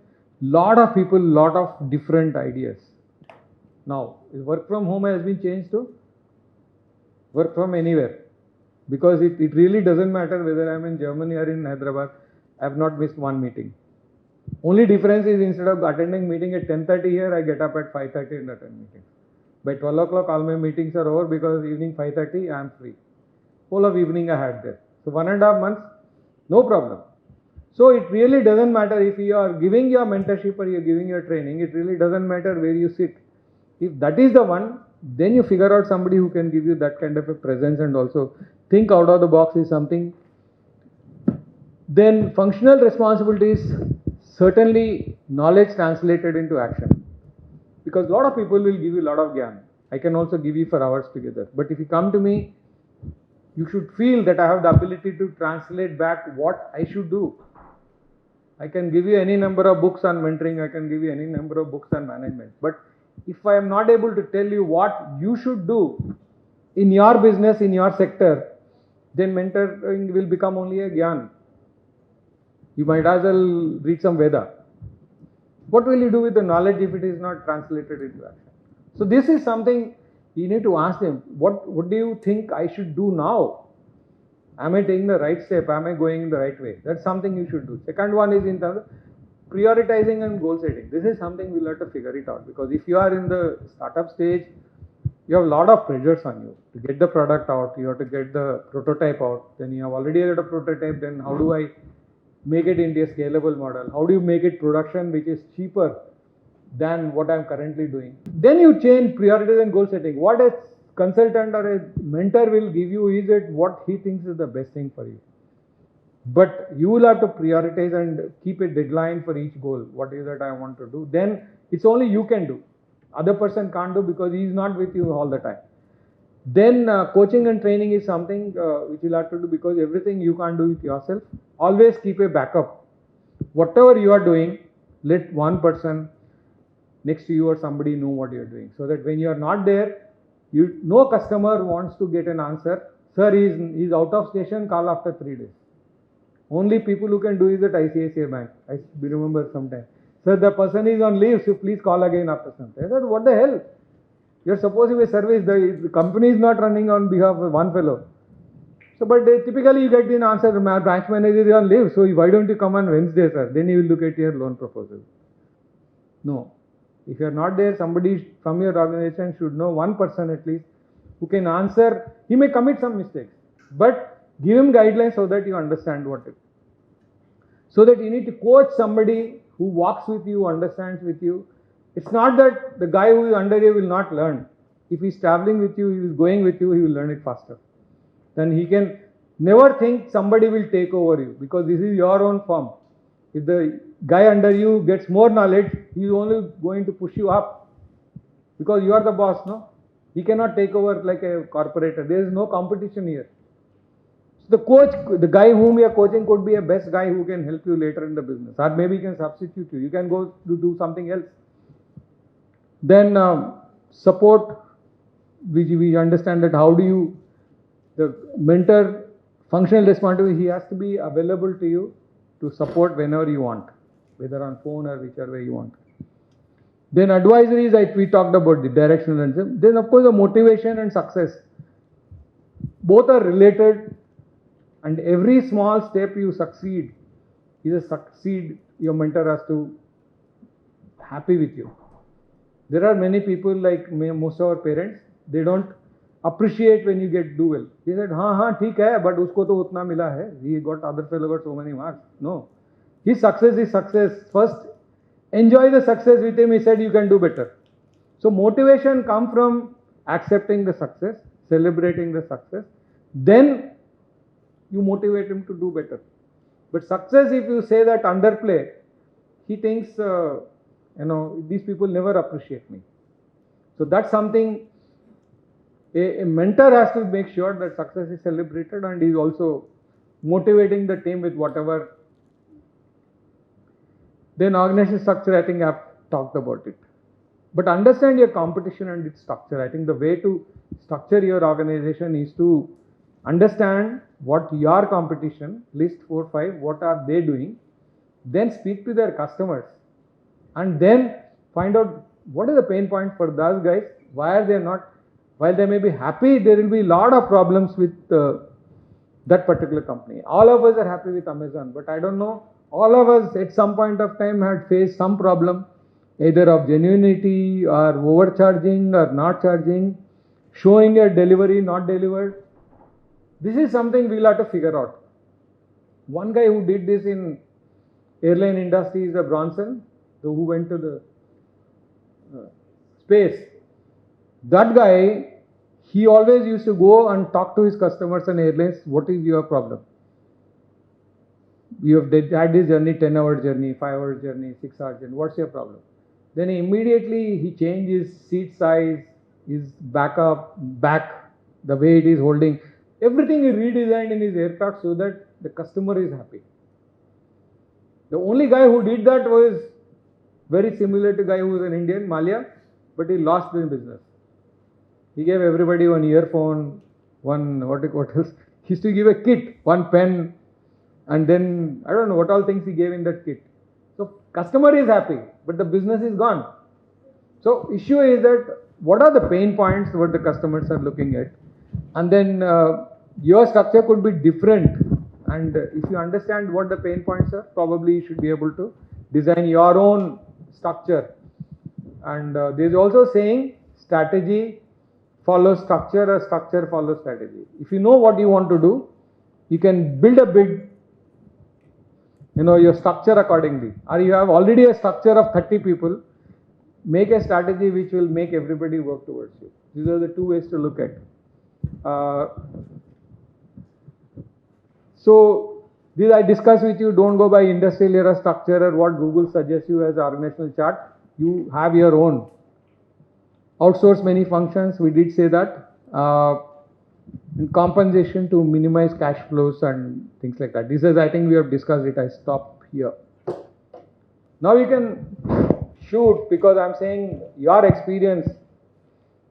lot of people lot of different ideas. Now work from home has been changed to work from anywhere, because it really doesn't matter whether I'm in Germany or in Hyderabad. I have not missed one meeting. Only difference is instead of attending meeting at 10:30 here, I get up at 5:30 and attend meetings. By 12 o'clock, all my meetings are over because evening 5:30 I am free. Whole of evening I had there. So 1.5 months, no problem. So it really doesn't matter if you are giving your mentorship or you are giving your training. It really doesn't matter where you sit. If that is the one, then you figure out somebody who can give you that kind of a presence and also think out of the box is something. Then functional responsibilities, certainly knowledge translated into action. Because a lot of people will give you a lot of gyan. I can also give you for hours together. But if you come to me, you should feel that I have the ability to translate back what I should do. I can give you any number of books on mentoring, I can give you any number of books on management. But if I am not able to tell you what you should do in your business, in your sector, then mentoring will become only a gyan. You might as well read some Veda. What will you do with the knowledge if it is not translated into action? So this is something you need to ask them. What do you think I should do now? Am I taking the right step? Am I going in the right way? That's something you should do. Second one is in terms of prioritizing and goal setting. This is something we'll have to figure it out, because if you are in the startup stage, you have a lot of pressures on you to get the product out. You have to get the prototype out. Then you have already got a prototype. Then how do I make it into a scalable model? How do you make it production which is cheaper than what I'm currently doing? Then you change priorities and goal setting. What a consultant or a mentor will give you is it what he thinks is the best thing for you. But you will have to prioritize and keep a deadline for each goal. What is that I want to do? Then it's only you can do. Other person can't do because he is not with you all the time. Then coaching and training is something which you'll have to do, because everything you can't do it yourself. Always keep a backup. Whatever you are doing, let one person next to you or somebody know what you are doing, so that when you are not there, no customer wants to get an answer. Sir, he's out of station, call after 3 days. Only people who can do is at ICICI Bank. I remember sometime. Sir, the person is on leave, so please call again after some time. I said, what the hell? You're supposed to be a service. The company is not running on behalf of one fellow. So, but typically you get the answer, my branch manager is on leave, so why don't you come on Wednesday, sir? Then you will look at your loan proposal. No. If you are not there, somebody from your organization should know, one person at least, who can answer. He may commit some mistakes, but give him guidelines so that you understand what it is. So that you need to coach somebody who walks with you, understands with you. It's not that the guy who is under you will not learn. If he is traveling with you, he is going with you, he will learn it faster. Then he can never think somebody will take over you, because this is your own firm. If the guy under you gets more knowledge, he is only going to push you up, because you are the boss, no? He cannot take over like a corporator. There is no competition here. So the coach, the guy whom you are coaching could be a best guy who can help you later in the business, or maybe he can substitute you. You can go to do something else. Then support, we understand that how do you, the mentor, functional responsibility, he has to be available to you to support whenever you want, whether on phone or whichever way you want. Then advisory is, we talked about the directional, and then of course the motivation and success. Both are related, and every small step you succeed is a succeed. Your mentor has to happy with you. There are many people like most of our parents, they don't appreciate when you do well. He said, हाँ ठीक है, but उसको तो उतना मिला है. He got, other fellow got so many marks. No, his success is success. First, enjoy the success with him. He said, you can do better. So motivation comes from accepting the success, celebrating the success. Then you motivate him to do better. But success, if you say that underplay, he thinks, these people never appreciate me. So that's something a mentor has to make sure that success is celebrated, and is also motivating the team with whatever. Then organization structure, I think I've talked about it. But understand your competition and its structure. I think the way to structure your organization is to understand what your competition, list 4, 5, what are they doing, then speak to their customers, and then find out what is the pain point for those guys, why are they not, while they may be happy, there will be a lot of problems with that particular company. All of us are happy with Amazon, but I don't know, all of us at some point of time had faced some problem, either of genuinity or overcharging or not charging, showing a delivery not delivered. This is something we'll have to figure out. One guy who did this in airline industry is a Bronson, who went to the space. That guy, he always used to go and talk to his customers and airlines, what is your problem? You have had this journey, 10-hour journey, 5-hour journey, 6-hour journey, what's your problem? Then immediately he changed his seat size, his back, the way it is holding. Everything he redesigned in his aircraft so that the customer is happy. The only guy who did that was very similar to guy who was an Indian, Malia, but he lost the business. He gave everybody one earphone, one, what else? He used to give a kit, one pen, and then, I don't know what all things he gave in that kit. So, customer is happy, but the business is gone. So, issue is that, what are the pain points what the customers are looking at? And then, your structure could be different. And if you understand what the pain points are, probably you should be able to design your own structure. And there is also saying, strategy follows structure, or structure follows strategy. If you know what you want to do, you can build a big, your structure accordingly. Or you have already a structure of 30 people, make a strategy which will make everybody work towards you. These are the two ways to look at. So, this I discuss with you, don't go by industrial era structure or what Google suggests you as organizational chart. You have your own. Outsource many functions, we did say that. And compensation to minimize cash flows and things like that. This is, I think we have discussed it, I stop here. Now you can shoot, because I'm saying your experience,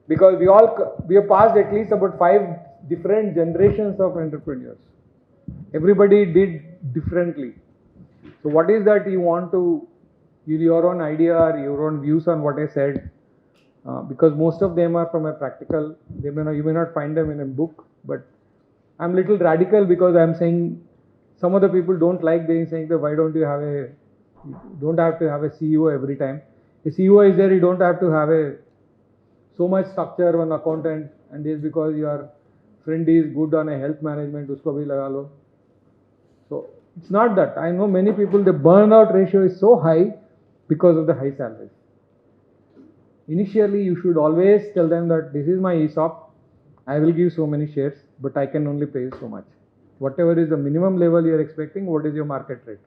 because we have passed at least about 5 different generations of entrepreneurs. Everybody did differently. So what is that you want to, your own idea or your own views on what I said? Because most of them are from a practical, you may not find them in a book, but I'm a little radical because I'm saying some of the people don't like saying that why don't you don't have to have a CEO every time. A CEO is there, you don't have to have so much structure, one accountant, and this because your friend is good on a health management, usko bhi laga lo. So it's not that. I know many people, the burnout ratio is so high because of the high salaries. Initially, you should always tell them that this is my ESOP, I will give so many shares, but I can only pay you so much. Whatever is the minimum level you are expecting, what is your market rate?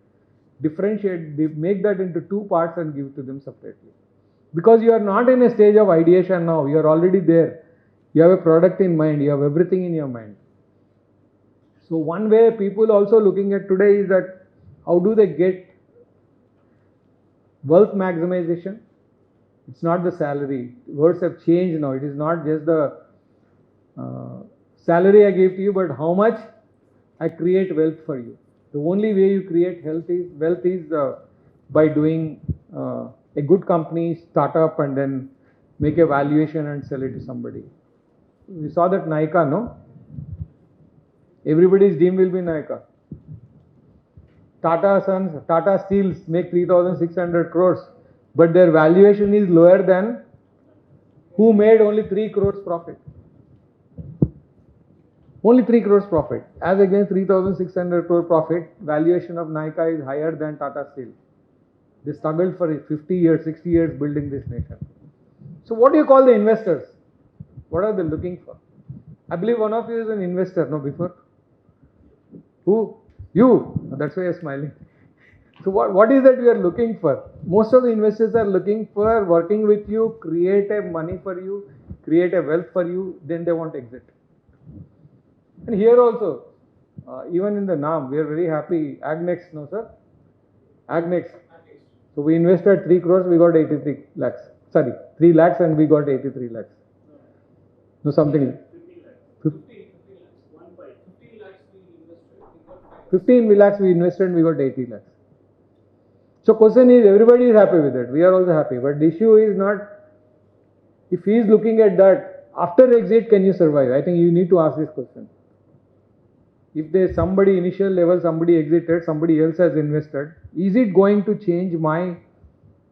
Differentiate, make that into 2 parts and give to them separately. Because you are not in a stage of ideation now, you are already there. You have a product in mind, you have everything in your mind. So one way people also looking at today is that how do they get wealth maximization? It's not the salary. Words have changed now. It is not just the salary I give to you, but how much I create wealth for you. The only way you create wealth is by doing a good company, start up, and then make a valuation and sell it to somebody. We saw that Nykaa, no? Everybody's dream will be Nykaa. Tata Steels make 3,600 crores, but their valuation is lower than who made only 3 crores profit. Only 3 crores profit. As against 3,600 crore profit, valuation of Nykaa is higher than Tata Steel. They struggled for 50 years, 60 years building this nation. So what do you call the investors? What are they looking for? I believe one of you is an investor, no, before? Who? You. That's why you're smiling. So what is that you are looking for? Most of the investors are looking for working with you, create a money for you, create a wealth for you, then they want exit. And here also, even in the NAM, we are very happy. Agnex, no sir? Agnex. So we invested 3 crores, we got 83 lakhs. Sorry, 3 lakhs and we got 83 lakhs. No, something. 15 lakhs we invested, we got 80 lakhs. So question is, everybody is happy with it. We are also happy. But the issue is not, if he is looking at that, after exit, can you survive? I think you need to ask this question. If there's somebody initial level, somebody exited, somebody else has invested, is it going to change my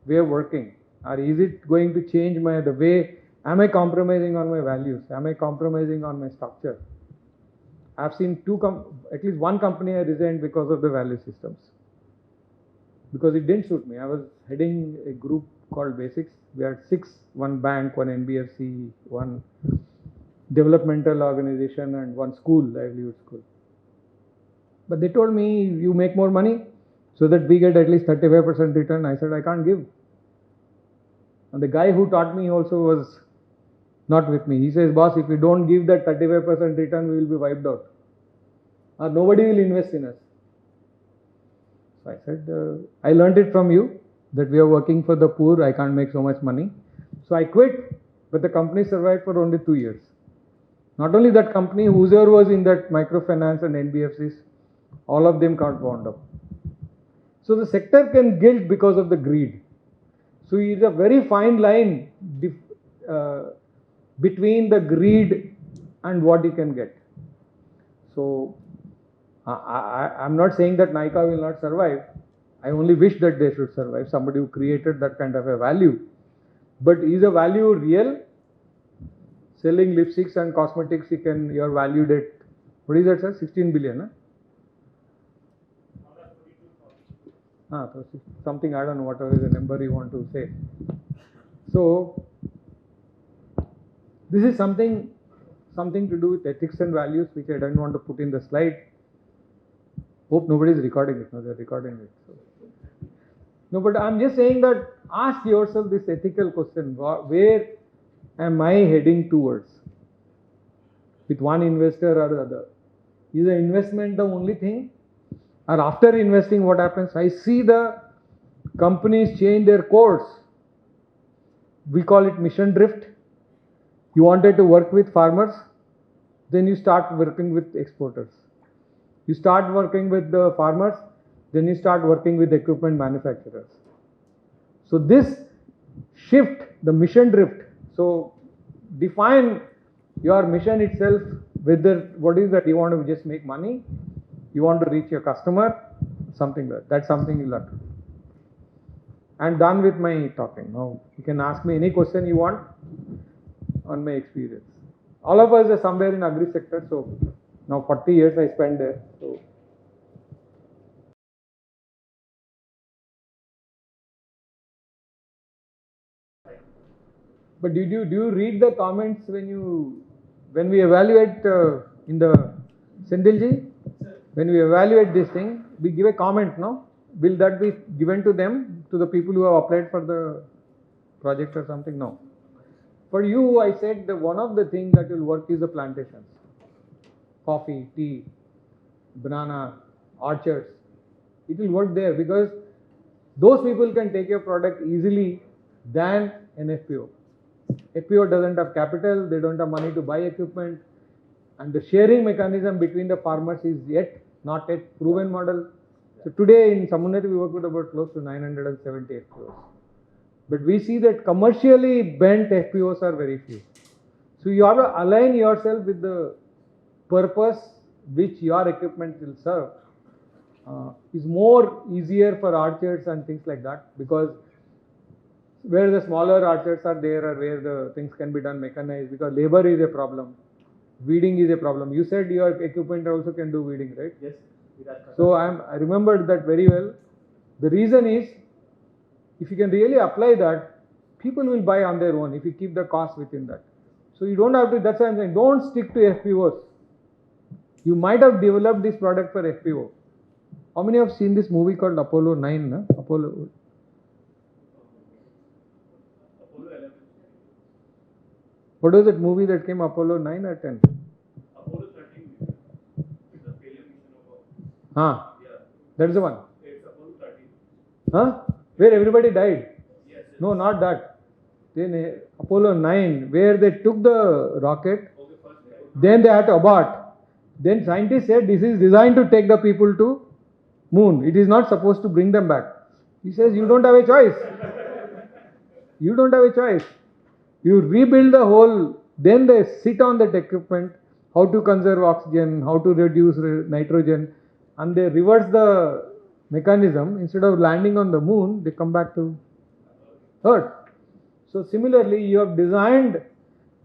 way of working? Or is it going to change the way, am I compromising on my values? Am I compromising on my structure? I've seen at least one company I resigned because of the value systems. Because it didn't suit me. I was heading a group called Basics. We had 6, one bank, one NBFC, one developmental organization and one school, livelihood school. But they told me, you make more money so that we get at least 35% return. I said, I can't give. And the guy who taught me also was not with me. He says, boss, if we don't give that 35% return, we will be wiped out. Or nobody will invest in us. So I said, I learned it from you that we are working for the poor. I can't make so much money. So I quit, but the company survived for only 2 years. Not only that company, whoever was in that microfinance and NBFCs, all of them got wound up. So the sector can gilt because of the greed. So it's a very fine line between the greed and what you can get. So I'm not saying that Nykaa will not survive. I only wish that they should survive. Somebody who created that kind of a value. But is the value real? Selling lipsticks and cosmetics, you're valued at, what is that, sir? 16 billion, huh? Something, I don't know, whatever is the number you want to say. So, this is something to do with ethics and values, which I don't want to put in the slide. Hope nobody is recording it. No, they're recording it. So. No, but I'm just saying that ask yourself this ethical question. Where am I heading towards? With one investor or the other? Is the investment the only thing? Or after investing, what happens? I see the companies change their course. We call it mission drift. You wanted to work with farmers, then you start working with exporters. You start working with the farmers, then you start working with equipment manufacturers. So this shift, the mission drift, so define your mission itself, whether what is that you want to just make money, you want to reach your customer, something like that. That's something you'll have to do. I'm done with my talking. Now you can ask me any question you want on my experience. All of us are somewhere in agri sector, so now 40 years I spent there. So. But do you read the comments when we evaluate in the Sendilji? When we evaluate this thing, we give a comment, no? Will that be given to them, to the people who have applied for the project or something? No. For you, I said that one of the things that will work is the plantations. Coffee, tea, banana, orchards. It will work there because those people can take your product easily than an FPO. FPO doesn't have capital, they don't have money to buy equipment, and the sharing mechanism between the farmers is not yet proven model. So today in Samunnati we work with about close to 970 FPOs. But we see that commercially bent FPOs are very few. So you have to align yourself with the purpose which your equipment will serve. Is more easier for orchards and things like that, because where the smaller orchards are there or where the things can be done mechanized, because labor is a problem, weeding is a problem. You said your equipment also can do weeding, right? Yes. So I remembered that very well. The reason is If you can really apply that, people will buy on their own if you keep the cost within that. So you don't have to, that's why I'm saying, don't stick to FPOs. You might have developed this product for FPO. How many have seen this movie called Apollo 9? Na? Apollo 11. What was that movie that came, Apollo 9 or 10? Apollo 13. It's a failure mission of Huh? Yeah. That is the one. It's Apollo 13. Huh? Where everybody died? Yes. No, not that. Then Apollo 9, where they took the rocket, Okay, first. then they had to abort. Then scientists said this is designed to take the people to moon. It is not supposed to bring them back. He says you don't have a choice. You don't have a choice. You rebuild the whole, then they sit on that equipment, how to conserve oxygen, how to reduce nitrogen, and they reverse the mechanism. Instead of landing on the moon, they come back to Earth. So similarly, you have designed,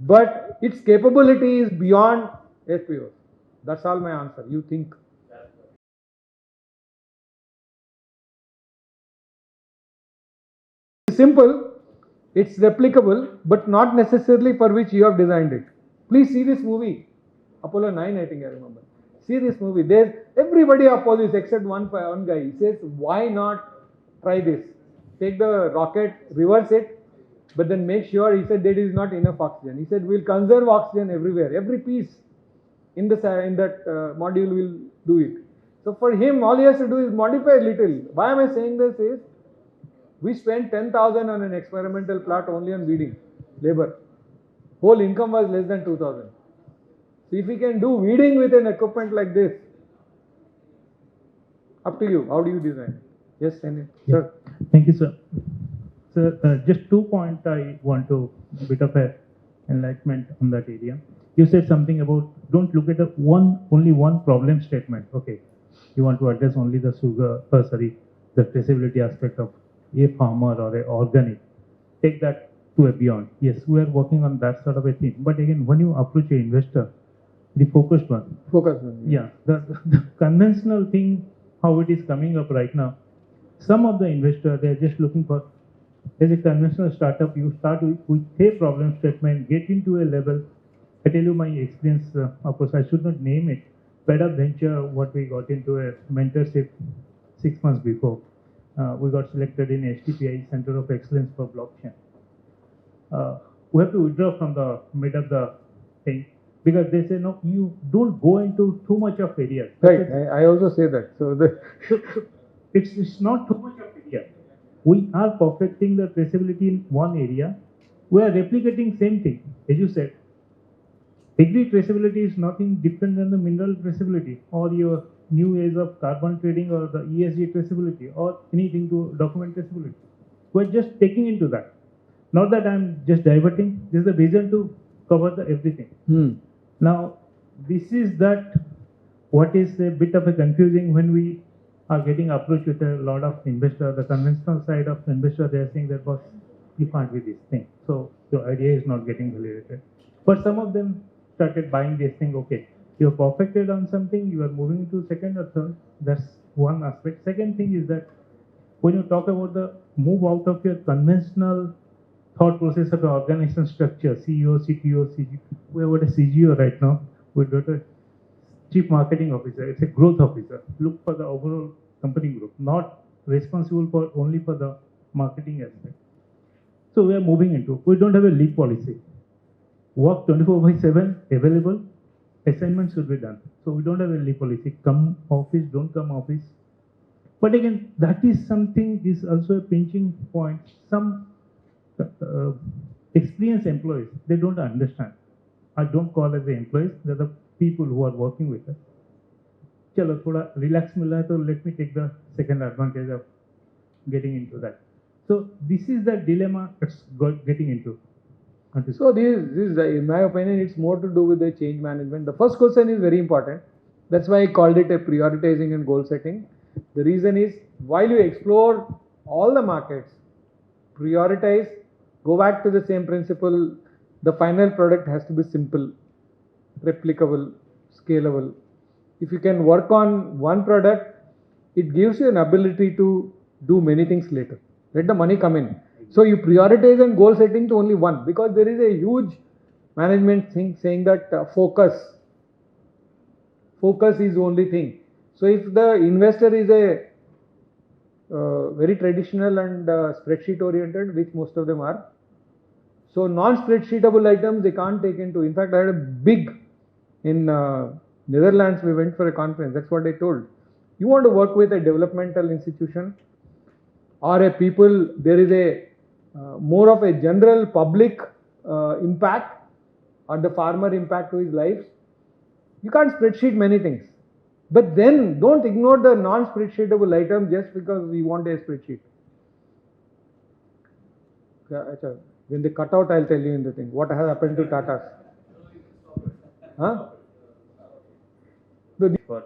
but its capability is beyond FPO. That's all my answer. You think. It's simple, it's replicable, but not necessarily for which you have designed it. Please see this movie. Apollo 9, I think I remember. See this movie. There, everybody opposes except one guy. He says, why not try this? Take the rocket, reverse it, but then make sure, he said, there is not enough oxygen. He said, we'll conserve oxygen everywhere. Every piece in that module will do it. So for him, all he has to do is modify a little. Why am I saying this is, we spent 10,000 on an experimental plot only on weeding, labor. Whole income was less than 2,000. So if we can do weeding with an equipment like this, up to you. How do you design it? Yes, Sanil. Yeah. Sir. Thank you, sir. Sir, just 2 points I want to bit of a enlightenment on that area. You said something about don't look at only one problem statement. Okay, you want to address only the the traceability aspect of a farmer or a organic. Take that to a beyond. Yes, we are working on that sort of a thing. But again, when you approach an investor, the focused one. Focus on. Yeah, the conventional thing, how it is coming up right now. Some of the investors, they are just looking for, as a conventional startup, you start with a problem statement, get into a level. I tell you my experience, of course, I should not name it. Better Venture, what we got into a mentorship 6 months before. We got selected in STPI, Center of Excellence for Blockchain. We have to withdraw from the mid of the thing because they say, no, you don't go into too much of areas. Right, I also say that. So it's not too much of area. We are perfecting the traceability in one area. We are replicating same thing. As you said, agri traceability is nothing different than the mineral traceability or your new age of carbon trading or the ESG traceability or anything to document traceability. We're just taking into that. Not that I'm just diverting. This is the vision to cover the everything. Now, this is that what is a bit of a confusing when we are getting approached with a lot of investors. The conventional side of the investor, they are saying that, boss, you can't be this thing. So your idea is not getting validated. But some of them started buying this thing. Okay, you're perfected on something, you are moving to second or third. That's one aspect. Second thing is that when you talk about the move out of your conventional thought process of the organization structure, CEO, CTO, CGO, we have got a CGO right now. We've got a Chief Marketing Officer. It's a growth officer. Look for the overall company growth, not responsible for only for the marketing aspect. So we are moving into, we don't have a leave policy. Work 24/7 available, assignments should be done. So we don't have a leave policy. Come office, don't come office. But again, that is something is also a pinching point. Some experienced employees, they don't understand. I don't call as the employees, they're the people who are working with us. Chalo, thoda relax mila hai, so let me take the second advantage of getting into that. So this is the dilemma it's getting into. So this is, in my opinion, it's more to do with the change management. The first question is very important. That's why I called it a prioritizing and goal setting. The reason is, while you explore all the markets, prioritize, go back to the same principle. The final product has to be simple, replicable, scalable. If you can work on one product, it gives you an ability to do many things later. let the money come in. So you prioritize and goal setting to only one, because there is a huge management thing saying that focus is the only thing. So if the investor is a very traditional and spreadsheet oriented, which most of them are, so non-spreadsheetable items they can't take into. In fact, I had a big, in Netherlands, we went for a conference. That's what I told. You want to work with a developmental institution or a people, there is a more of a general public impact or the farmer impact to his life. You can't spreadsheet many things. But then don't ignore the non-spreadsheetable item just because we want a spreadsheet. When they cut out, I'll tell you in the thing. What has happened to Tata's? Huh? For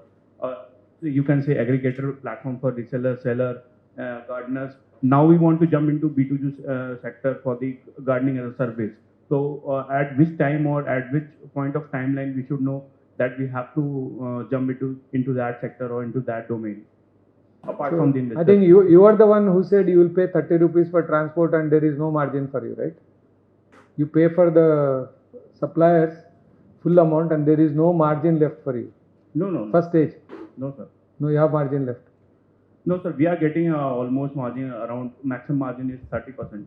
you can say aggregator platform for reseller, seller, gardeners. Now we want to jump into B2G sector for the gardening as a service. So at which time or at which point of timeline we should know that we have to jump into that sector or into that domain? Apart So, from the investor. I think you are the one who said you will pay 30 rupees for transport and there is no margin for you, right? You pay for the suppliers full amount and there is no margin left for you. No. First stage. No, sir. No, you have margin left. No, sir. We are getting almost margin around maximum margin is 30%.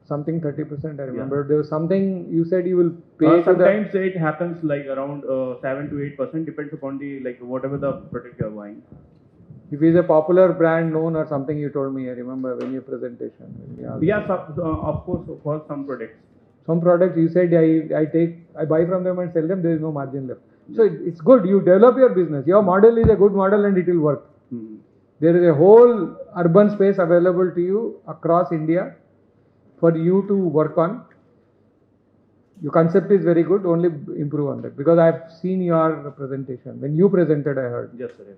Something 30%, I remember. There was something you said you will pay to the. Sometimes it happens like around 7 to 8%, depends upon the like whatever the product you are buying. If it's a popular brand known or something you told me, I remember when your presentation. Yeah, of course, for some products. Some products you said I buy from them and sell them, there is no margin left. So it's good, you develop your business. Your model is a good model and it will work. Mm-hmm. There is a whole urban space available to you across India for you to work on. Your concept is very good, only improve on that. Because I've seen your presentation. When you presented, I heard. Yes, sir.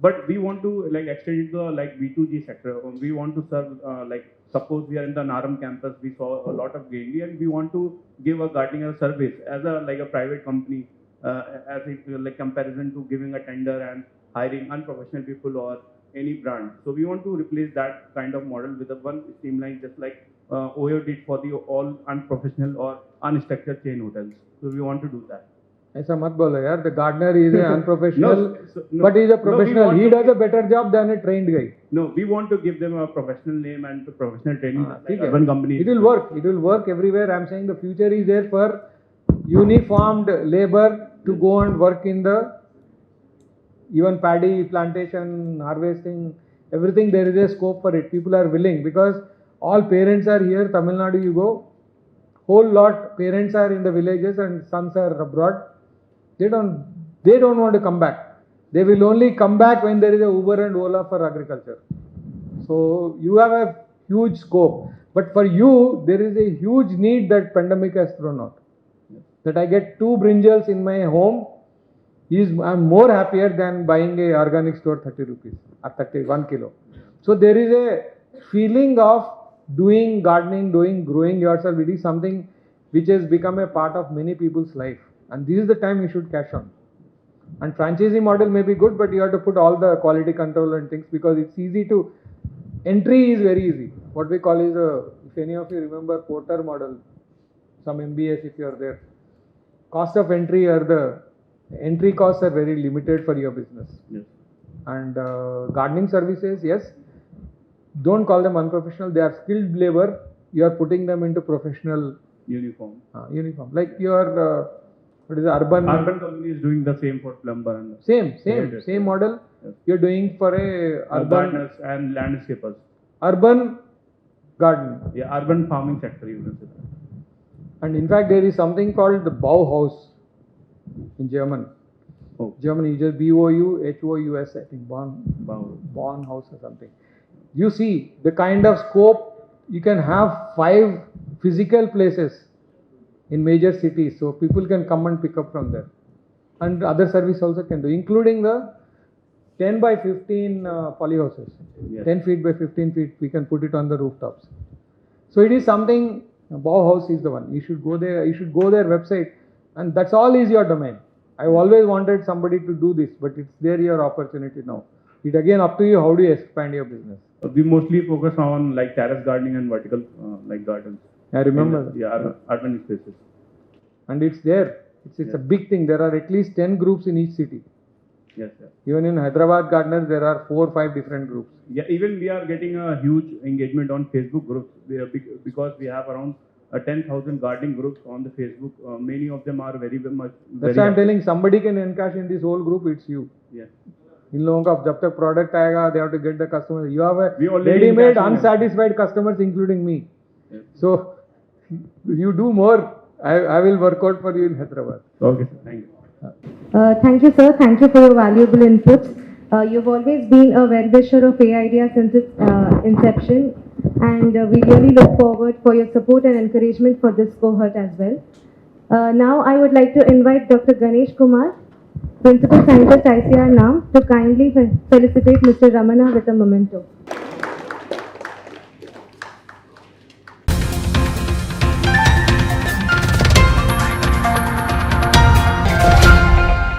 But we want to like extend it to the like B2G sector. We want to serve like suppose we are in the Naram campus, we saw a lot of greenery and we want to give a gardening as a service as a like a private company as if like comparison to giving a tender and hiring unprofessional people or any brand. So we want to replace that kind of model with a one streamline, just like OYO did for the all unprofessional or unstructured chain hotels. So we want to do that. ऐसा मत बोलो यार, the gardener is an unprofessional, No, but he is a professional. He does to a better job than a trained guy. No, we want to give them a professional name and professional training. ठीक है. Urban company. It will work. It will work everywhere. I'm saying the future is there for uniformed labor to go and work in the even paddy plantation, harvesting, everything. There is a scope for it. People are willing because all parents are here. Tamil Nadu, you go, whole lot parents are in the villages and sons are abroad. They don't want to come back. They will only come back when there is a Uber and Ola for agriculture. So you have a huge scope. But for you, there is a huge need that pandemic has thrown out. That I get 2 brinjals in my home, I'm more happier than buying a organic store 30 rupees or 31 kilo. So there is a feeling of doing gardening, growing yourself. It is something which has become a part of many people's life. And this is the time you should cash on. And franchisee model may be good, but you have to put all the quality control and things because it's easy to, entry is very easy. What we call is if any of you remember Porter model, some MBS if you are there. Cost of entry or the entry costs are very limited for your business. Yes. And gardening services, yes, don't call them unprofessional. They are skilled labor. You are putting them into professional Uniform. uniform. Like your what is the urban company is doing the same for plumber and same model. Yes. You're doing for a urban gardeners and landscapers. urban garden. Yeah, urban farming sector you can say that. And in fact, there is something called the Bauhaus in German. Oh. Germany, just Bouhous, I think, Bauhaus or something. You see the kind of scope you can have 5 physical places in major cities, so people can come and pick up from there. And other service also can do, including the 10 by 15 polyhouses. Yes. 10 feet by 15 feet, we can put it on the rooftops. So it is something, Bauhaus is the one. You should go there, their website, and that's all is your domain. I've always wanted somebody to do this, but it's there your opportunity now. it again up to you, how do you expand your business? We mostly focus on like terrace gardening and vertical like gardens. I remember. Yeah, urban spaces. And it's there. It's a big thing. There are at least 10 groups in each city. Yes, sir. Even in Hyderabad gardeners, there are 4 or 5 different groups. Yeah, even we are getting a huge engagement on Facebook groups because we have around 10,000 gardening groups on the Facebook. Many of them are very much. That's why I'm telling somebody can encash in this whole group, it's you. Yeah. इन लोगों का जब तक product आएगा, they have to get the customer. You have We a already ready-made encashing them. unsatisfied customers, including me. Yes. So you do more. I will work out for you in Hyderabad. Okay, sir. Thank you. Thank you, sir. Thank you for your valuable inputs. You've always been a well-wisher of A-Idea since its inception, and we really look forward for your support and encouragement for this cohort as well. Now, I would like to invite Dr. Ganesh Kumar, Principal Scientist ICR NAM, to kindly felicitate Mr. Ramana with a memento.